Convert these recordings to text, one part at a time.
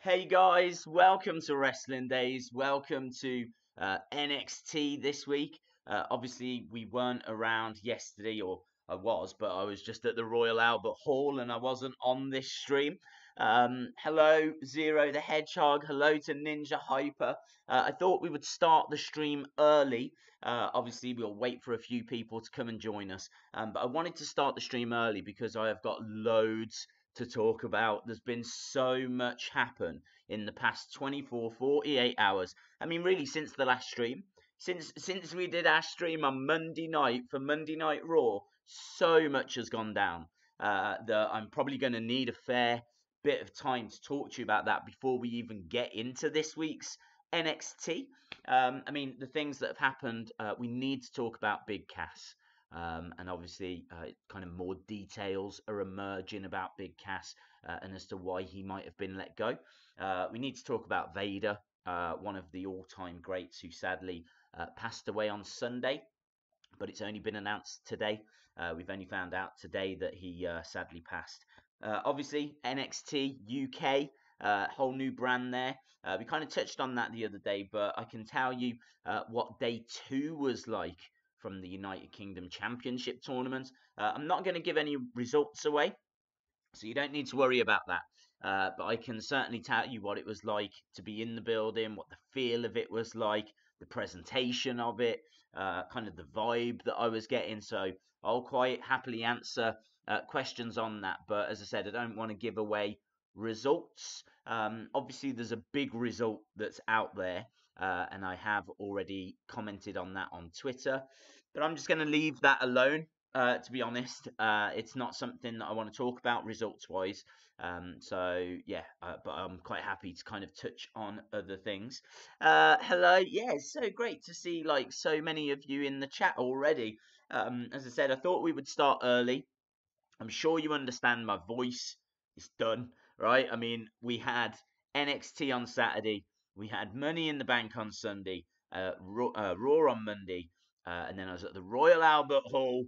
Hey guys, welcome to Wrestling Days. Welcome to NXT this week. Obviously, we weren't around yesterday, or I was, but I was just at the Royal Albert Hall and I wasn't on this stream. Hello, Zero the Hedgehog. Hello to Ninja Hyper. I thought we would start the stream early. Obviously, we'll wait for a few people to come and join us. But I wanted to start the stream early because I have got loads to talk about. There's been so much happen in the past 24, 48 hours. I mean, really, since the last stream, since we did our stream on Monday night for Monday Night Raw, so much has gone down that I'm probably going to need a fair bit of time to talk to you about that before we even get into this week's NXT. I mean, the things that have happened, we need to talk about Big Cass. And obviously, kind of more details are emerging about Big Cass and as to why he might have been let go. We need to talk about Vader, one of the all-time greats who sadly passed away on Sunday, but it's only been announced today. We've only found out today that he sadly passed. Obviously, NXT UK, whole new brand there. We kind of touched on that the other day, but I can tell you what day 2 was like from the United Kingdom Championship tournament. I'm not going to give any results away, so you don't need to worry about that. But I can certainly tell you what it was like to be in the building, what the feel of it was like, the presentation of it, kind of the vibe that I was getting. So I'll quite happily answer questions on that. But as I said, I don't want to give away results. Obviously, there's a big result that's out there, and I have already commented on that on Twitter. But I'm just going to leave that alone. To be honest, it's not something that I want to talk about results-wise. So yeah, but I'm quite happy to kind of touch on other things. Hello, yeah, it's so great to see like so many of you in the chat already. As I said, I thought we would start early. I'm sure you understand my voice is done, right? I mean, we had NXT on Saturday, we had Money in the Bank on Sunday, Raw on Monday, and then I was at the Royal Albert Hall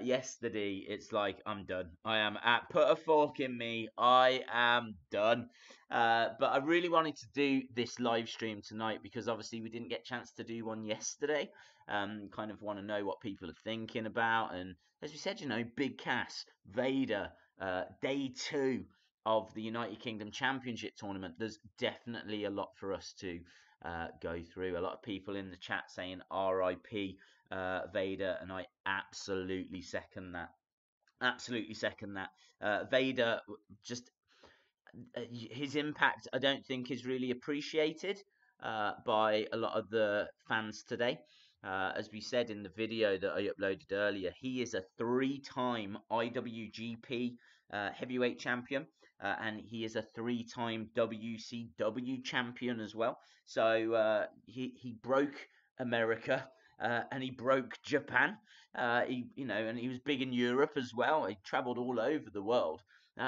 yesterday. It's like I'm done. I am at put a fork in me. I am done. But I really wanted to do this live stream tonight because obviously we didn't get a chance to do one yesterday. Kind of want to know what people are thinking about, and as we said, you know, Big Cass, Vader, day 2 of the United Kingdom Championship tournament. There's definitely a lot for us to go through. A lot of people in the chat saying R.I.P. Vader, and I absolutely second that. Absolutely second that. Vader, just his impact, I don't think is really appreciated by a lot of the fans today. As we said in the video that I uploaded earlier, he is a 3-time IWGP heavyweight champion, and he is a 3-time WCW champion as well. So he broke America. And he broke Japan. And he was big in Europe as well. He travelled all over the world.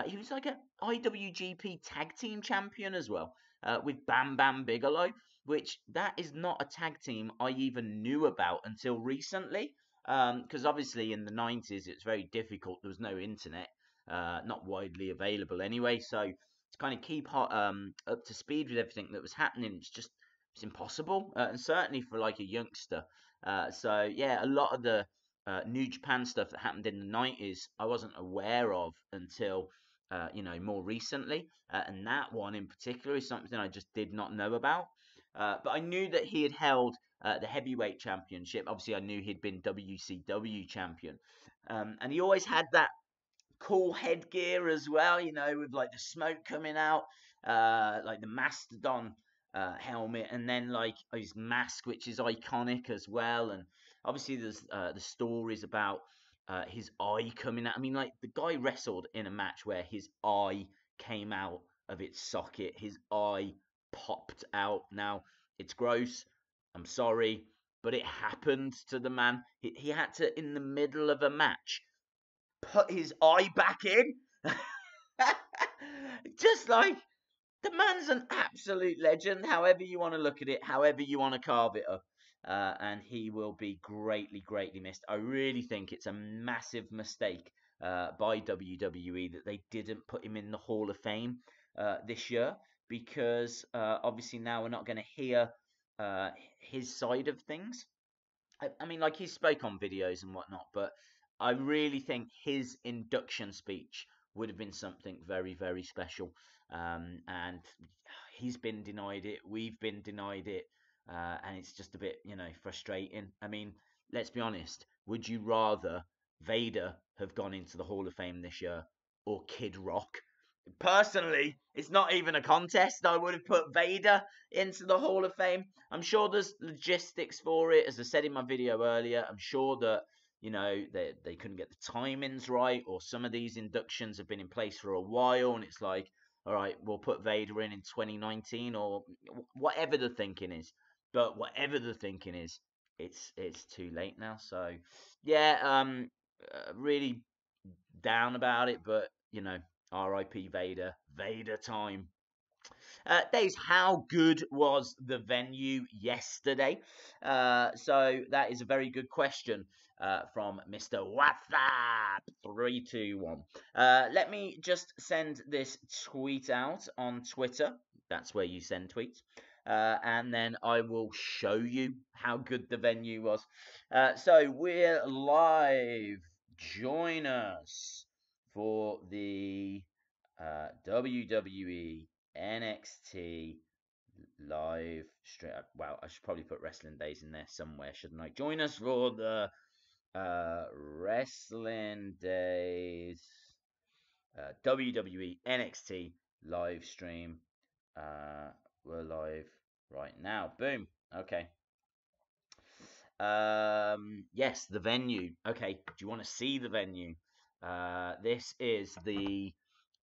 He was like an IWGP Tag Team Champion as well, with Bam Bam Bigelow, which that is not a tag team I even knew about until recently. Because obviously in the 90s it's very difficult. There was no internet, not widely available anyway. So to kind of keep up to speed with everything that was happening, it's impossible, and certainly for like a youngster. So yeah, a lot of the New Japan stuff that happened in the 90s, I wasn't aware of until more recently, and that one in particular is something I just did not know about. But I knew that he had held the heavyweight championship. Obviously, I knew he'd been WCW champion, and he always had that cool headgear as well, with like the smoke coming out, like the Mastodon helmet, and then like his mask, which is iconic as well. And obviously there's the stories about his eye coming out. I mean, like the guy wrestled in a match where his eye came out of its socket. His eye popped out. Now, it's gross, I'm sorry, but it happened to the man. He had to, in the middle of a match, put his eye back in. Just like, the man's an absolute legend, however you want to look at it, however you want to carve it up. And he will be greatly, greatly missed. I really think it's a massive mistake by WWE that they didn't put him in the Hall of Fame this year. because obviously now we're not going to hear his side of things. I mean, like he spoke on videos and whatnot, but I really think his induction speech would have been something very, very special. And he's been denied it. We've been denied it. And it's just a bit, frustrating. I mean, let's be honest. Would you rather Vader have gone into the Hall of Fame this year or Kid Rock? Personally, it's not even a contest. I would have put Vader into the Hall of Fame. I'm sure there's logistics for it. As I said in my video earlier, I'm sure that, they couldn't get the timings right, or some of these inductions have been in place for a while, and it's like, all right, we'll put Vader in 2019, or whatever the thinking is. But whatever the thinking is, it's too late now. So, yeah, really down about it, but R.I.P. Vader. Vader time. Daze, how good was the venue yesterday? So that is a very good question from Mr. WhatsApp321. Let me just send this tweet out on Twitter. That's where you send tweets. And then I will show you how good the venue was. So we're live. Join us for the WWE NXT live stream. Well, I should probably put Wrestling Days in there somewhere, shouldn't I? Join us for the Wrestling Days WWE NXT live stream. We're live right now. Boom. Okay. Yes, the venue. Okay, do you want to see the venue? This is the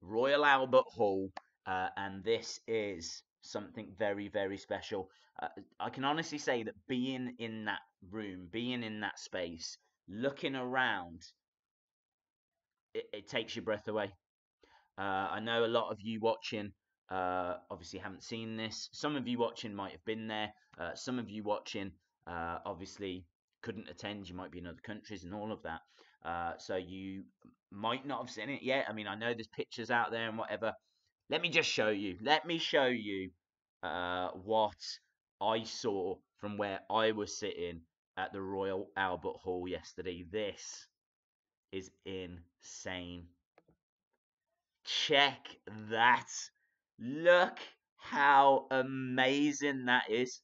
Royal Albert Hall, and this is something very, very special. I can honestly say that being in that room, being in that space, looking around, it takes your breath away. I know a lot of you watching obviously haven't seen this. Some of you watching might have been there. Some of you watching obviously couldn't attend. You might be in other countries and all of that. So you might not have seen it yet. I mean, I know there's pictures out there and whatever. Let me just show you. Let me show you what I saw from where I was sitting at the Royal Albert Hall yesterday. This is insane. Check that. Look how amazing that is.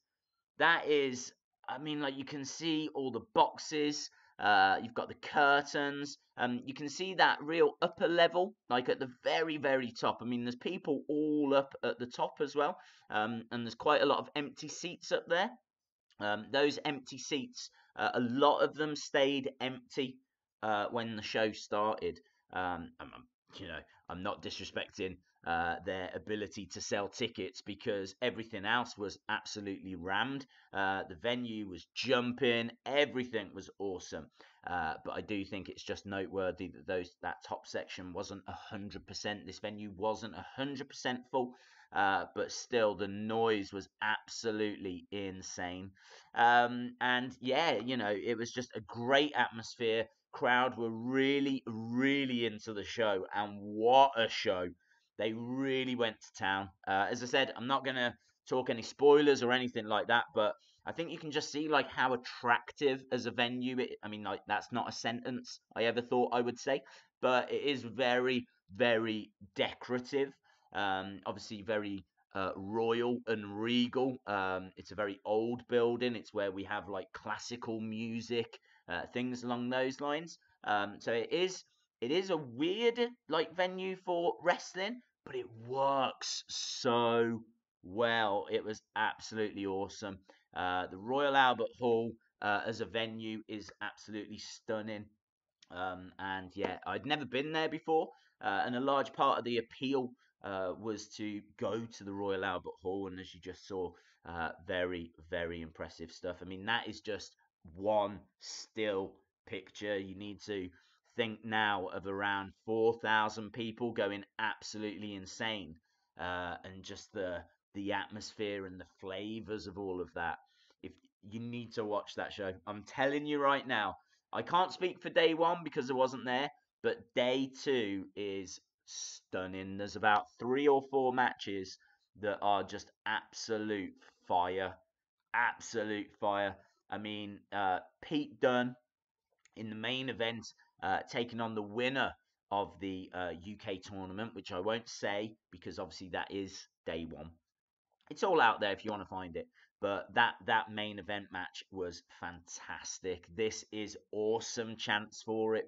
That is, I mean, like you can see all the boxes. You've got the curtains. You can see that real upper level, like at the very, very top. I mean, there's people all up at the top as well. And there's quite a lot of empty seats up there. Those empty seats, a lot of them stayed empty when the show started. You know, I'm not disrespecting their ability to sell tickets because everything else was absolutely rammed. The venue was jumping, everything was awesome. But I do think it's just noteworthy that that top section wasn't 100%. This venue wasn't 100% full. But still, the noise was absolutely insane. And yeah, it was just a great atmosphere. Crowd were really, really into the show, and what a show! They really went to town. As I said, I'm not gonna talk any spoilers or anything like that, but I think you can just see like how attractive as a venue. I mean, like that's not a sentence I ever thought I would say, but it is very, very decorative. Obviously, very royal and regal. It's a very old building. It's where we have like classical music, things along those lines. So it is a weird like venue for wrestling, but it works so well. It was absolutely awesome. The Royal Albert Hall as a venue is absolutely stunning. And yeah, I'd never been there before, and a large part of the appeal was to go to the Royal Albert Hall, and as you just saw, very, very impressive stuff. I mean, that is just one still picture. You need to think now of around 4,000 people going absolutely insane, and just the atmosphere and the flavors of all of that. If you need to watch that show, I'm telling you right now. I can't speak for day one because I wasn't there, but day two is stunning. There's about 3 or 4 matches that are just absolute fire. Absolute fire. I mean, Pete Dunne in the main event, taking on the winner of the UK tournament, which I won't say because obviously that is day one. It's all out there if you want to find it. But that main event match was fantastic. This is awesome chance for it.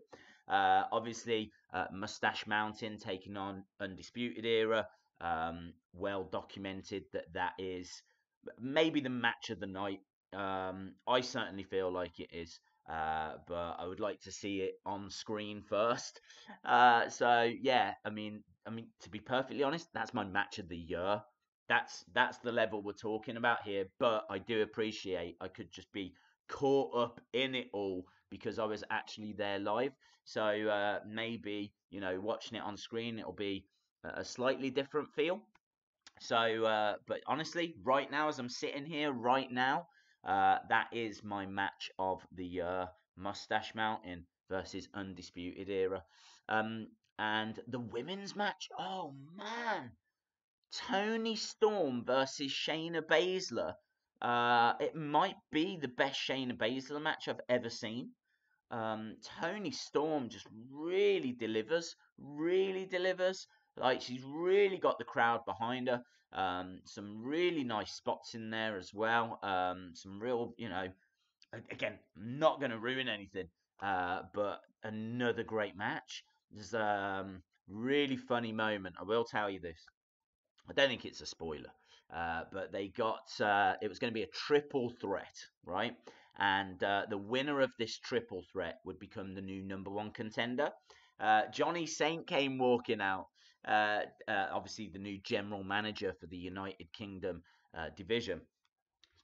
Obviously, Mustache Mountain taking on Undisputed Era. Well documented that is maybe the match of the night. I certainly feel like it is. But I would like to see it on screen first. So yeah, I mean, to be perfectly honest, that's my match of the year. That's the level we're talking about here. But I do appreciate I could just be caught up in it all because I was actually there live. So maybe watching it on screen, it'll be a slightly different feel. So, but honestly, right now, as I'm sitting here right now, that is my match of the year: Mustache Mountain versus Undisputed Era. And the women's match, oh man, Tony Storm versus Shayna Baszler. It might be the best Shayna Baszler match I've ever seen. Tony Storm just really delivers. Like she's really got the crowd behind her. Some really nice spots in there as well. Some real, again, not going to ruin anything. But another great match. There's really funny moment. I will tell you this. I don't think it's a spoiler, but they got it was going to be a triple threat, right? And the winner of this triple threat would become the new number one contender. Johnny Saint came walking out, obviously the new general manager for the United Kingdom division.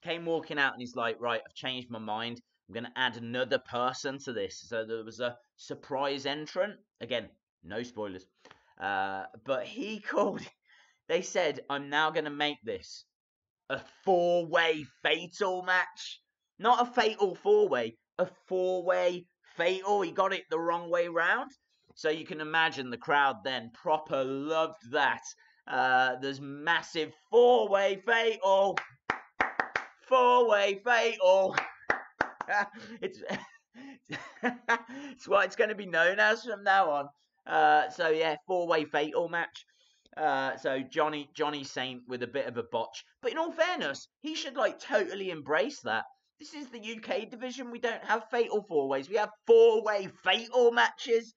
Came walking out and he's like, right, I've changed my mind. I'm going to add another person to this. So there was a surprise entrant. Again, no spoilers. But he called. They said, I'm now going to make this a four-way fatal match. Not a fatal four-way, a four-way fatal. He got it the wrong way round. So you can imagine the crowd then proper loved that. There's massive four-way fatal. Four-way fatal. it's it's what it's going to be known as from now on. So yeah, four-way fatal match. So Johnny Saint with a bit of a botch, but in all fairness, he should totally embrace that. This is the UK division. We don't have fatal four-ways. We have four-way fatal matches.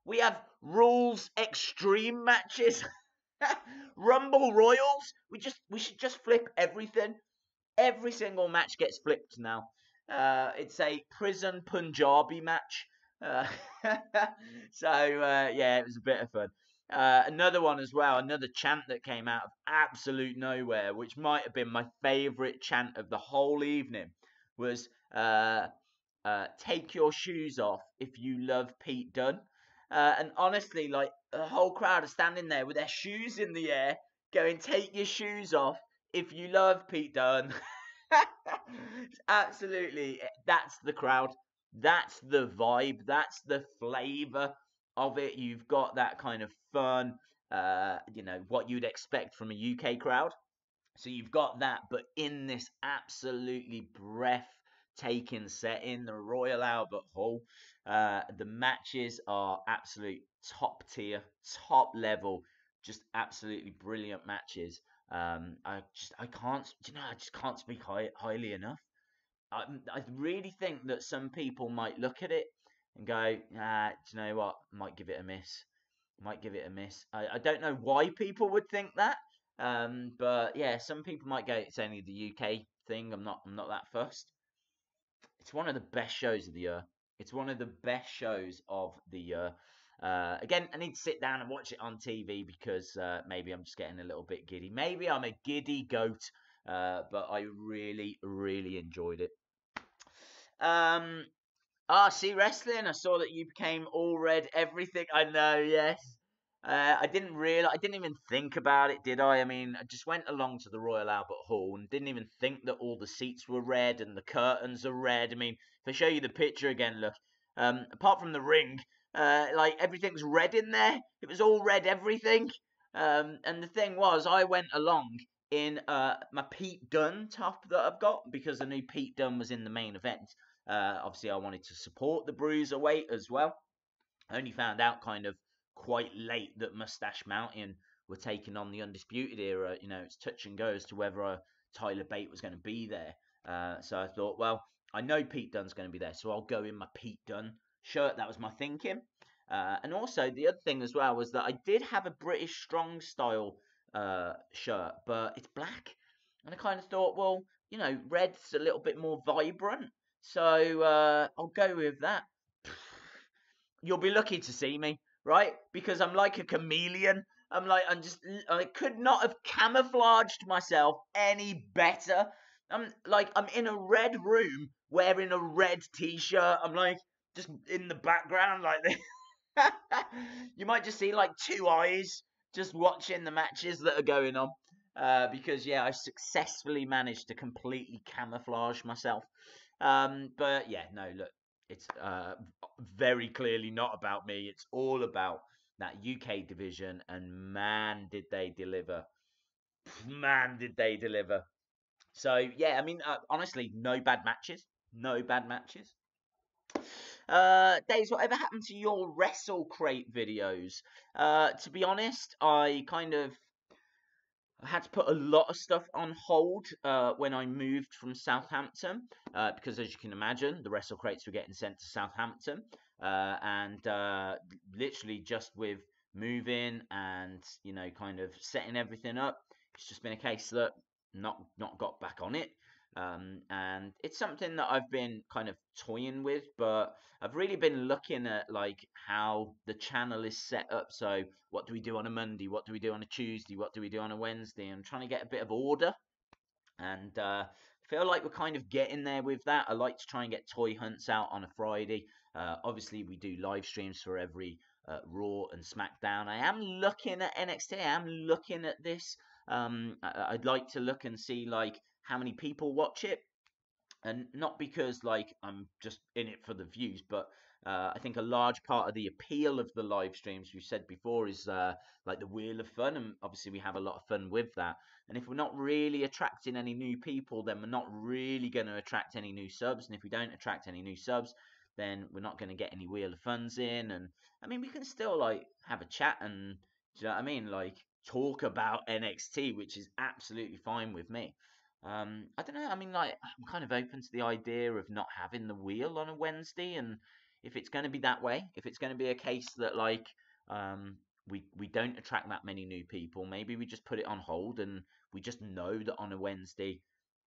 We have rules extreme matches. Rumble Royals. We should just flip everything. Every single match gets flipped now. It's a prison Punjabi match. Yeah, it was a bit of fun. Another one as well, another chant that came out of absolute nowhere, which might have been my favourite chant of the whole evening, was take your shoes off if you love Pete Dunne. And honestly, the whole crowd are standing there with their shoes in the air, going, take your shoes off if you love Pete Dunne. Absolutely, that's the crowd. That's the vibe. That's the flavour of it. You've got that kind of fun, what you'd expect from a UK crowd. So you've got that, but in this absolutely breathtaking setting, the Royal Albert Hall, the matches are absolute top tier, top level, just absolutely brilliant matches. I just can't speak highly enough. I really think that some people might look at it and go, do you know what? Might give it a miss. Might give it a miss. I don't know why people would think that. But yeah, some people might go, it's only the UK thing. I'm not that fussed. It's one of the best shows of the year. It's one of the best shows of the year. Again, I need to sit down and watch it on TV because maybe I'm just getting a little bit giddy. Maybe I'm a giddy goat, but I really, really enjoyed it. See wrestling. I saw that you became all red everything. I know, yes. I didn't even think about it, did I? I mean, I just went along to the Royal Albert Hall and didn't even think that all the seats were red and the curtains are red. I mean, if I show you the picture again, look, apart from the ring, everything's red in there. It was all red everything. And the thing was, I went along in my Pete Dunne top that I've got, because I knew Pete Dunne was in the main event. Obviously, I wanted to support the Bruiserweight as well. I only found out kind of quite late that Mustache Mountain were taking on the Undisputed Era. It's touch and go as to whether Tyler Bate was going to be there. So I thought, well, I know Pete Dunne's going to be there, so I'll go in my Pete Dunne shirt. That was my thinking. And also, the other thing as well was that I did have a British Strong Style shirt, but it's black. And I kind of thought, well, red's a little bit more vibrant. So I'll go with that. You'll be lucky to see me, right? Because I'm like a chameleon. I could not have camouflaged myself any better. I'm in a red room wearing a red t-shirt. I'm like just in the background like this. You might just see like two eyes just watching the matches that are going on. Because I successfully managed to completely camouflage myself. But yeah, no, look, it's very clearly not about me. It's all about that UK division, and man, did they deliver. Man, did they deliver. So, yeah, I mean, honestly, no bad matches. No bad matches. Daze, whatever happened to your Wrestle Crate videos? To be honest, I had to put a lot of stuff on hold when I moved from Southampton, because as you can imagine, the Wrestle Crates were getting sent to Southampton, and literally just with moving and kind of setting everything up, it's just been a case that not got back on it. And it's something that I've been kind of toying with, but I've really been looking at like how the channel is set up. So what do we do on a Monday? What do we do on a Tuesday? What do we do on a Wednesday? I'm trying to get a bit of order, and feel like we're kind of getting there with that. I like to try and get toy hunts out on a Friday. Obviously, we do live streams for every Raw and SmackDown. I am looking at NXT. I am looking at this. I'd like to look and see like how many people watch it, and not because like I'm just in it for the views, but I think a large part of the appeal of the live streams we've said before is like the wheel of fun, and obviously we have a lot of fun with that. And if we're not really attracting any new people, then we're not really going to attract any new subs. And if we don't attract any new subs, then we're not going to get any wheel of funs in. And I mean, we can still like have a chat and, do you know what I mean? Like talk about NXT, which is absolutely fine with me. I don't know. I mean, like, I'm kind of open to the idea of not having the wheel on a Wednesday, and if it's going to be that way, if it's going to be a case that like we don't attract that many new people, maybe we just put it on hold, and we just know that on a Wednesday,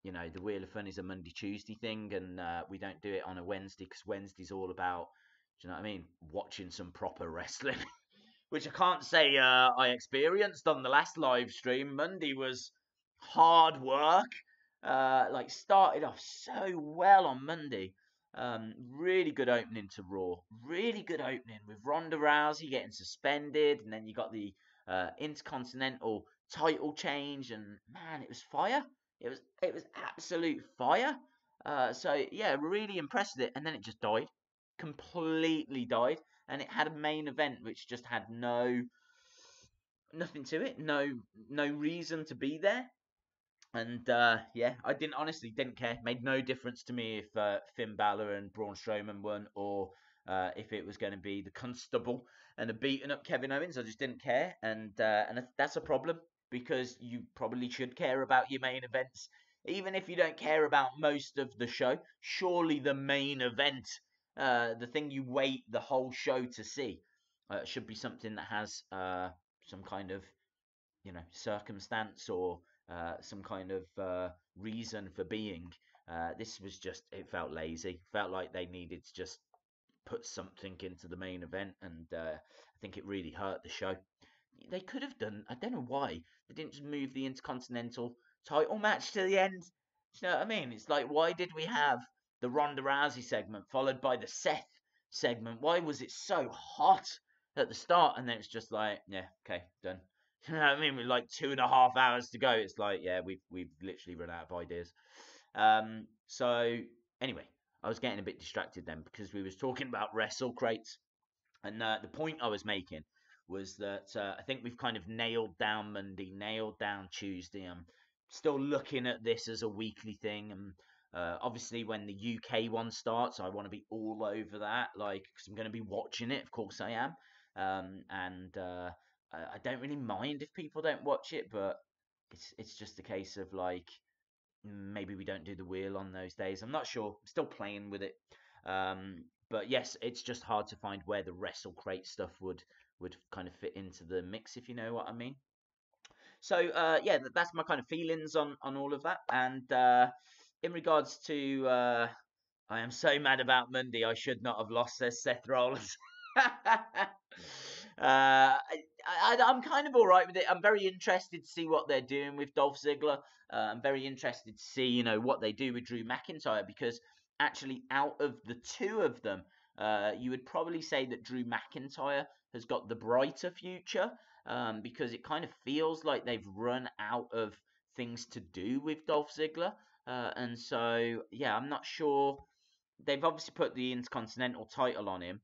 the Wheel of Fun is a Monday Tuesday thing, and we don't do it on a Wednesday because Wednesday's all about, do you know what I mean, watching some proper wrestling, which I can't say I experienced on the last live stream. Monday was hard work. Like started off so well on Monday. Really good opening to Raw. Really good opening with Ronda Rousey getting suspended, and then you got the Intercontinental title change, and man, it was fire. It was absolute fire. So yeah, really impressed with it, and then it just died, completely died, and it had a main event which just had nothing to it, no reason to be there. And yeah, I honestly didn't care. Made no difference to me if Finn Balor and Braun Strowman won, or if it was going to be the Constable and a beaten up Kevin Owens. I just didn't care, and that's a problem, because you probably should care about your main events, even if you don't care about most of the show. Surely the main event, the thing you wait the whole show to see, should be something that has some kind of circumstance, or some kind of reason for being. This was just, it felt lazy. Felt like they needed to just put something into the main event, and I think it really hurt the show. They could have done, I don't know why, they didn't just move the Intercontinental title match to the end. Do you know what I mean? It's like, why did we have the Ronda Rousey segment followed by the Seth segment? Why was it so hot at the start, and then it's just like, yeah, okay, done. You know what I mean? With like 2.5 hours to go, it's like, yeah, we've literally run out of ideas. So anyway, I was getting a bit distracted then, because we was talking about Wrestle Crates, and the point I was making was that I think we've kind of nailed down Monday, nailed down Tuesday. I'm still looking at this as a weekly thing, and obviously when the UK one starts, I want to be all over that, like, because I'm going to be watching it. Of course I am, and I don't really mind if people don't watch it, but it's just a case of like maybe we don't do the wheel on those days. I'm not sure. I'm still playing with it. But yes, it's just hard to find where the Wrestle Crate stuff would kind of fit into the mix, if you know what I mean. So yeah, that's my kind of feelings on all of that. And in regards to, I am so mad about Monday. I should not have lost, says Seth Rollins. I'm kind of all right with it. I'm very interested to see what they're doing with Dolph Ziggler. I'm very interested to see, what they do with Drew McIntyre, because actually, out of the two of them, you would probably say that Drew McIntyre has got the brighter future, because it kind of feels like they've run out of things to do with Dolph Ziggler. And so, yeah, I'm not sure. They've obviously put the Intercontinental title on him,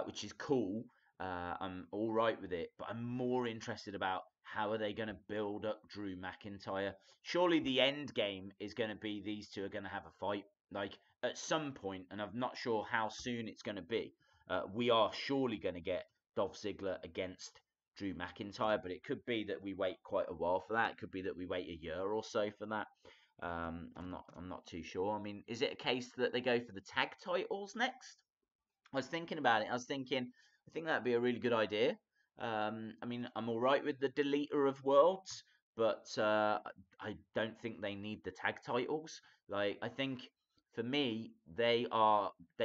which is cool. I'm all right with it, but I'm more interested about how are they going to build up Drew McIntyre. Surely the end game is going to be these two are going to have a fight, like at some point, and I'm not sure how soon it's going to be. We are surely going to get Dolph Ziggler against Drew McIntyre, but it could be that we wait quite a while for that. It could be that we wait a year or so for that. I'm not too sure. I mean, is it a case that they go for the tag titles next? I was thinking about it. I was thinking, I think that'd be a really good idea. I mean, I'm all right with the Deleter of Worlds, but I don't think they need the tag titles. Like, I think for me, they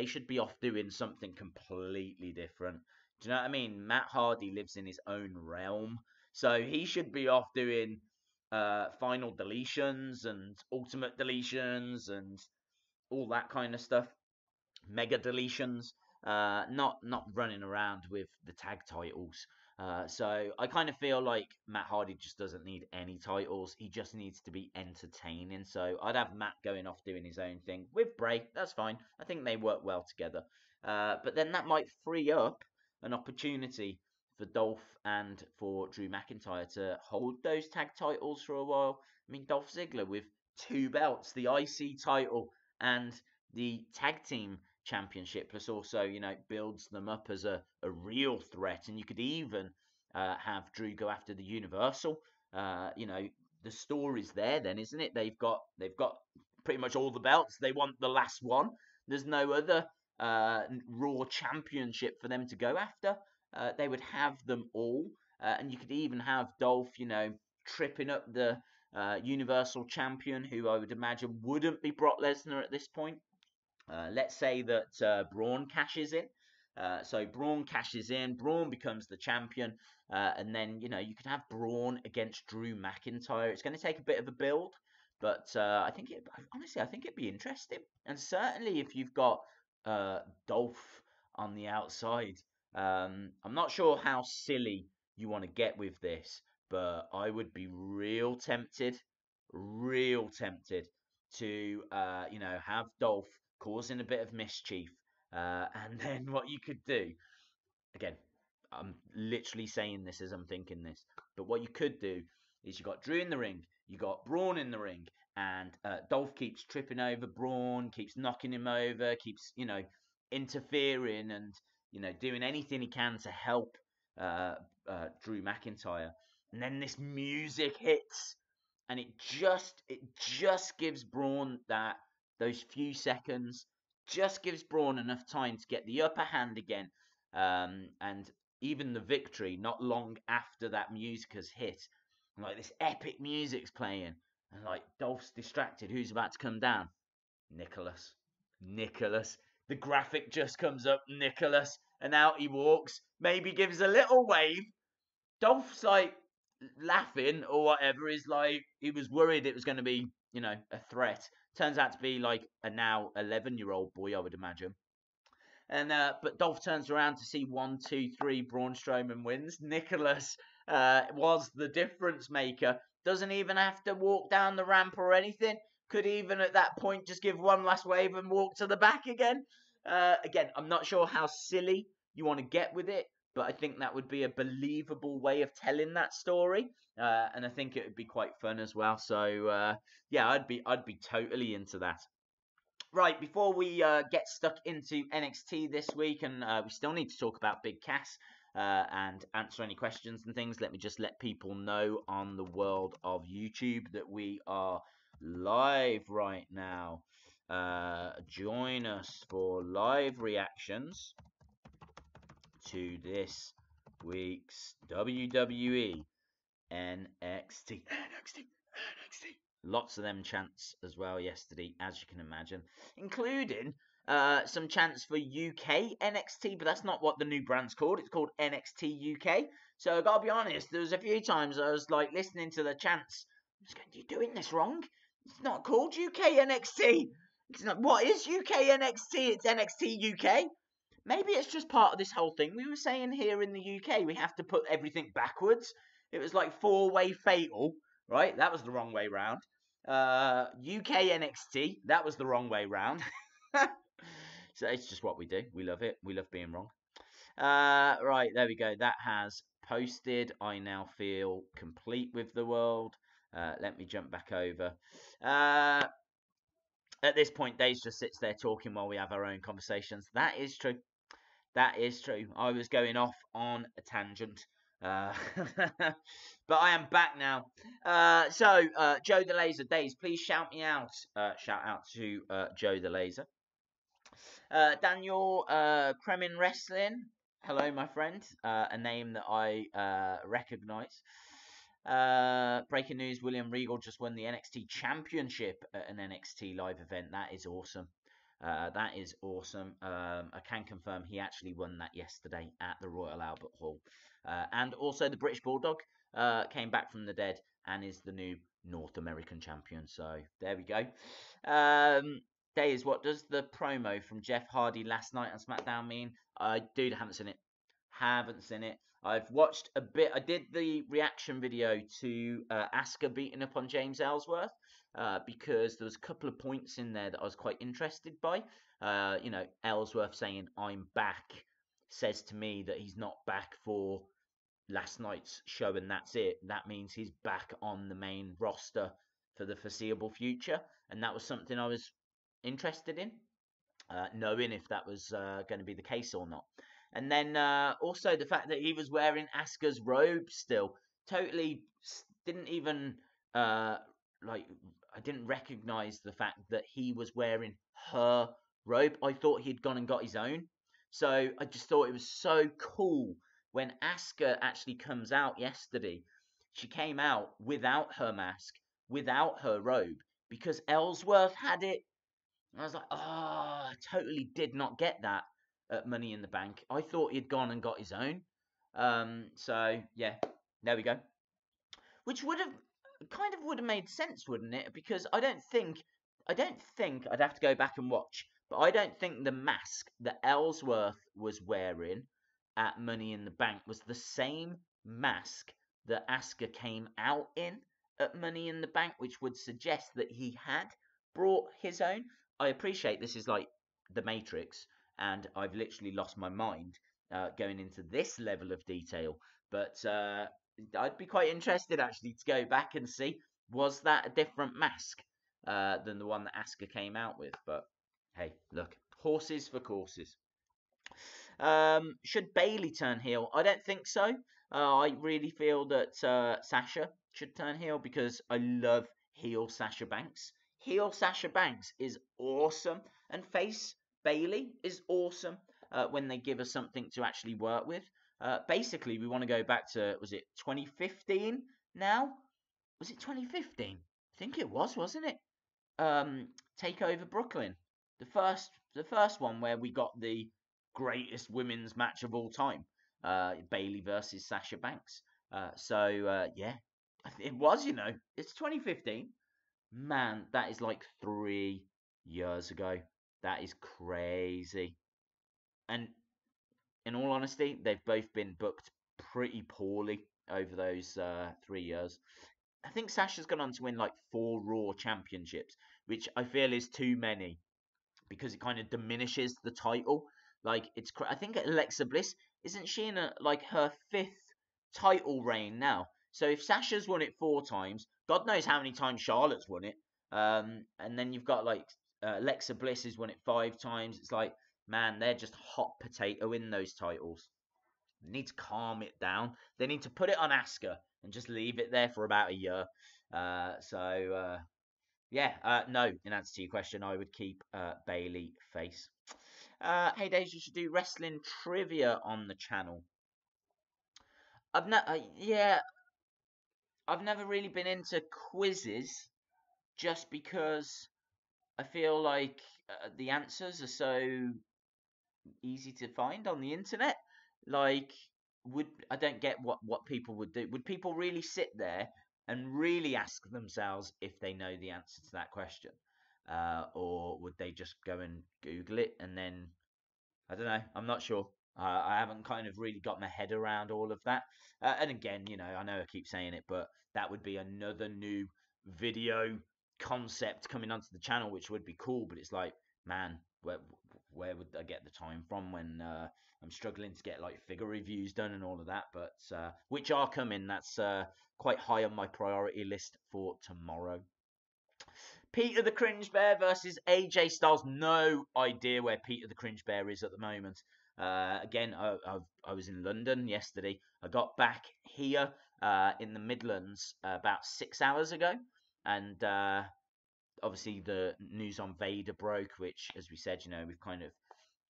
should be off doing something completely different. Do you know what I mean? Matt Hardy lives in his own realm, so he should be off doing final deletions and ultimate deletions and all that kind of stuff, mega deletions, not running around with the tag titles. So I kind of feel like Matt Hardy just doesn't need any titles. He just needs to be entertaining. So I'd have Matt going off doing his own thing with Bray. That's fine. I think they work well together. But then that might free up an opportunity for Dolph and for Drew McIntyre to hold those tag titles for a while. I mean, Dolph Ziggler with two belts, the IC title and the tag team championship, plus also, builds them up as a real threat. And you could even have Drew go after the Universal. The story's there then, isn't it? They've got pretty much all the belts. They want the last one. There's no other Raw championship for them to go after. They would have them all. And you could even have Dolph, tripping up the Universal Champion, who I would imagine wouldn't be Brock Lesnar at this point. Let's say that Braun cashes in. So Braun cashes in, Braun becomes the champion, and then, you could have Braun against Drew McIntyre. It's going to take a bit of a build, but I think it'd be interesting. And certainly if you've got Dolph on the outside, I'm not sure how silly you want to get with this, but I would be real tempted to, have Dolph causing a bit of mischief. And then what you could do, again, I'm literally saying this as I'm thinking this, but what you could do is you got Drew in the ring, you got Braun in the ring, and Dolph keeps tripping over Braun, keeps knocking him over, keeps, interfering and, doing anything he can to help Drew McIntyre. And then this music hits, and it just gives Braun those few seconds, just gives Braun enough time to get the upper hand again, and even the victory not long after that music has hit. And like this epic music's playing, and like Dolph's distracted. Who's about to come down? Nicholas. Nicholas. The graphic just comes up, Nicholas, and out he walks. Maybe gives a little wave. Dolph's like laughing or whatever. Is like he was worried it was going to be, a threat. Turns out to be like a now 11-year-old boy, I would imagine. And but Dolph turns around to see 1, 2, 3. Braun Strowman wins. Nicholas was the difference maker. Doesn't even have to walk down the ramp or anything. Could even at that point just give one last wave and walk to the back again. Again, I'm not sure how silly you want to get with it, but I think that would be a believable way of telling that story, and I think it would be quite fun as well. So yeah, I'd be totally into that. Right, before we get stuck into NXT this week, and we still need to talk about Big Cass and answer any questions and things, let me just let people know on the world of YouTube that we are live right now. Join us for live reactions to this week's WWE NXT. Lots of them chants as well yesterday, as you can imagine, including some chants for UK NXT, but that's not what the new brand's called. It's called NXT UK. So I gotta be honest, there was a few times I was like listening to the chants. I was going, "You're doing this wrong. It's not called UK NXT. It's not. What is UK NXT? It's NXT UK." Maybe it's just part of this whole thing. We were saying here in the UK, we have to put everything backwards. It was like four-way fatal, right? That was the wrong way round. UK NXT, that was the wrong way round. So it's just what we do. We love it. We love being wrong. Right, there we go. That has posted. I now feel complete with the world. Let me jump back over. At this point, Daze just sits there talking while we have our own conversations. That is true. That is true. I was going off on a tangent. But I am back now. So, Joe the Laser, Daze, please shout me out. Shout out to Joe the Laser. Daniel Kremin Wrestling. Hello, my friend. A name that I recognise. Breaking news, William Regal just won the NXT Championship at an NXT live event. That is awesome. That is awesome. I can confirm he actually won that yesterday at the Royal Albert Hall. And also the British Bulldog came back from the dead and is the new North American champion. So there we go. Daze, what does the promo from Jeff Hardy last night on SmackDown mean? Dude, I haven't seen it. Haven't seen it. I've watched a bit. I did the reaction video to Asuka beating up on James Ellsworth because there was a couple of points in there that I was quite interested by. You know, Ellsworth saying, "I'm back," says to me that he's not back for last night's show and that's it. That means he's back on the main roster for the foreseeable future. And that was something I was interested in, knowing if that was going to be the case or not. And then also the fact that he was wearing Asuka's robe still. Totally didn't even, I didn't recognise the fact that he was wearing her robe. I thought he'd gone and got his own. So I just thought it was so cool when Asuka actually comes out yesterday. She came out without her mask, without her robe, because Ellsworth had it. And I was like, I totally did not get that at Money in the Bank. I thought he'd gone and got his own. So yeah, there we go. Which would have made sense, wouldn't it? Because I don't think I'd have to go back and watch, but I don't think the mask that Ellsworth was wearing at Money in the Bank was the same mask that Asuka came out in at Money in the Bank, which would suggest that he had brought his own. I appreciate this is like The Matrix, and I've literally lost my mind going into this level of detail. But I'd be quite interested actually to go back and see, was that a different mask than the one that Asuka came out with? But hey, look, horses for courses. Should Bayley turn heel? I don't think so. I really feel that Sasha should turn heel because I love heel Sasha Banks. Heel Sasha Banks is awesome, and face Bayley is awesome when they give us something to actually work with. Basically, we want to go back to, was it 2015 now? Was it 2015? I think it was, wasn't it? Takeover Brooklyn. The first one where we got the greatest women's match of all time. Bayley versus Sasha Banks. Yeah, it was, it's 2015. Man, that is like 3 years ago. That is crazy. And in all honesty, they've both been booked pretty poorly over those 3 years. I think Sasha's gone on to win like 4 Raw championships, which I feel is too many because it kind of diminishes the title. Like, I think Alexa Bliss isn't she in like her 5th title reign now? So if Sasha's won it 4 times, God knows how many times Charlotte's won it. And then you've got like Alexa Bliss has won it 5 times. It's like, man, they're just hot potato in those titles. They need to calm it down. They need to put it on Asuka and just leave it there for about a year. Yeah, no, in answer to your question, I would keep Bailey face. Hey, Daze, you should do wrestling trivia on the channel. Yeah, I've never really been into quizzes just because I feel like the answers are so easy to find on the internet. Like, I don't get what people would do. Would people really sit there and really ask themselves if they know the answer to that question, or would they just go and Google it and then I don't know. I'm not sure. I haven't kind of really got my head around all of that. And again, I know I keep saying it, but that would be another new video concept coming onto the channel, which would be cool. But it's like, man, where would I get the time from when I'm struggling to get like figure reviews done and all of that? But which are coming. That's quite high on my priority list for tomorrow. Peter the Cringe Bear versus AJ Styles. No idea where Peter the Cringe Bear is at the moment. Again, I was in London yesterday. I got back here in the Midlands about 6 hours ago. And obviously the news on Vader broke, which, as we said, we've kind of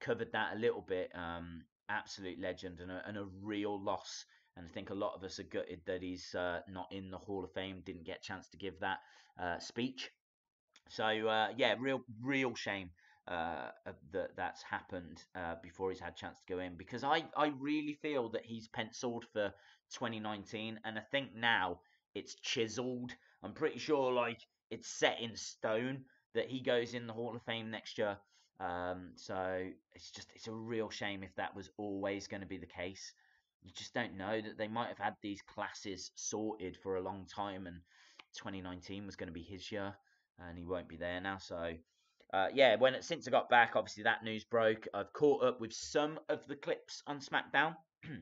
covered that a little bit. Absolute legend and a real loss. And I think a lot of us are gutted that he's not in the Hall of Fame, didn't get a chance to give that speech. So yeah, real shame that's happened before he's had a chance to go in, because I really feel that he's penciled for 2019, and I think now it's chiseled. I'm pretty sure like it's set in stone that he goes in the Hall of Fame next year. So it's a real shame if that was always going to be the case. You just don't know that they might have had these classes sorted for a long time, and 2019 was going to be his year and he won't be there now. So, yeah, since I got back, obviously that news broke. I've caught up with some of the clips on SmackDown.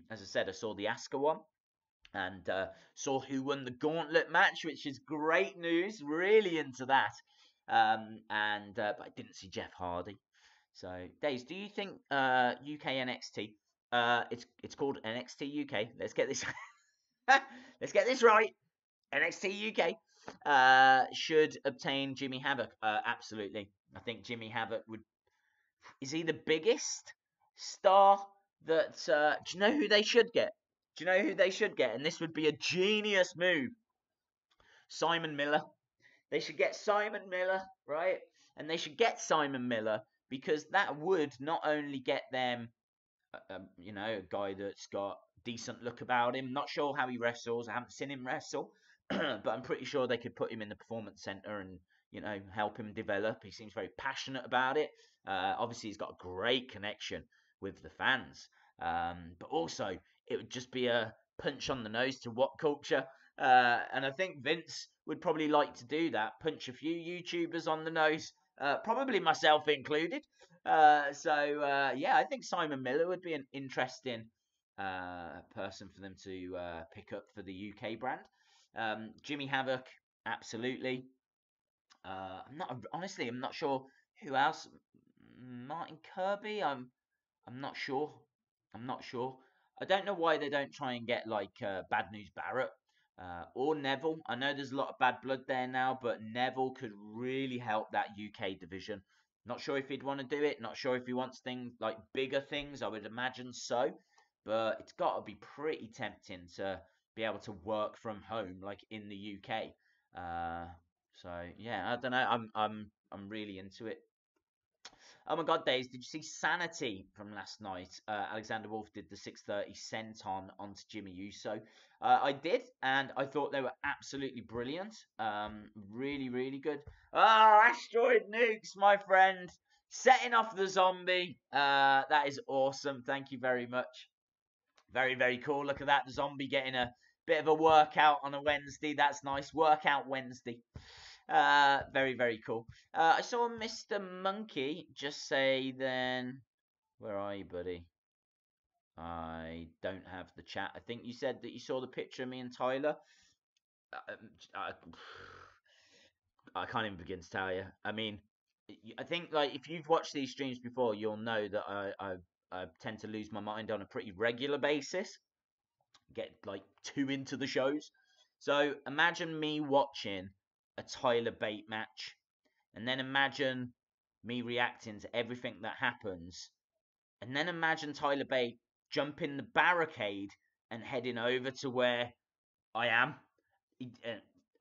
As I said, I saw the Asuka one and saw who won the Gauntlet match, which is great news. Really into that. But I didn't see Jeff Hardy. So, Daze, do you think UK NXT? It's called NXT UK. Let's get this. Let's get this right. NXT UK should obtain Jimmy Havoc. Absolutely. I think Jimmy Havoc is he the biggest star that do you know who they should get? Do you know who they should get? And this would be a genius move. Simon Miller. They should get Simon Miller, right? And they should get Simon Miller because that would not only get them a guy that's got decent look about him. Not sure how he wrestles. I haven't seen him wrestle, but I'm pretty sure they could put him in the performance center and help him develop. He seems very passionate about it. Obviously, he's got a great connection with the fans, but also it would just be a punch on the nose to what culture. And I think Vince would probably like to do that, punch a few YouTubers on the nose, probably myself included. Yeah, I think Simon Miller would be an interesting person for them to pick up for the UK brand. Jimmy Havoc, absolutely. I'm not sure who else. Martin Kirby, I'm not sure. I'm not sure. I don't know why they don't try and get like Bad News Barrett or Neville. I know there's a lot of bad blood there now, but Neville could really help that UK division. Not sure if he'd want to do it. Not sure if he wants things like bigger things. I would imagine so, but it's got to be pretty tempting to be able to work from home, like in the UK. So yeah, I don't know. I'm really into it. Oh my God, Days! Did you see Sanity from last night? Alexander Wolf did the 6:30 senton onto Jimmy Uso. I did, and I thought they were absolutely brilliant. Really, really good. Oh, asteroid nukes, my friend, setting off the zombie. That is awesome. Thank you very much. Very, very cool. Look at that, the zombie getting a bit of a workout on a Wednesday. That's nice. Workout Wednesday. Very, very cool. I saw Mr. Monkey just say then, where are you, buddy? I don't have the chat. I think you said that you saw the picture of me and Tyler. I, I can't even begin to tell you. I mean, I think like if you've watched these streams before, you'll know that I tend to lose my mind on a pretty regular basis. Get like too into the shows. So imagine me watching a Tyler Bate match, and then imagine me reacting to everything that happens, and then imagine Tyler Bate jumping the barricade and heading over to where I am.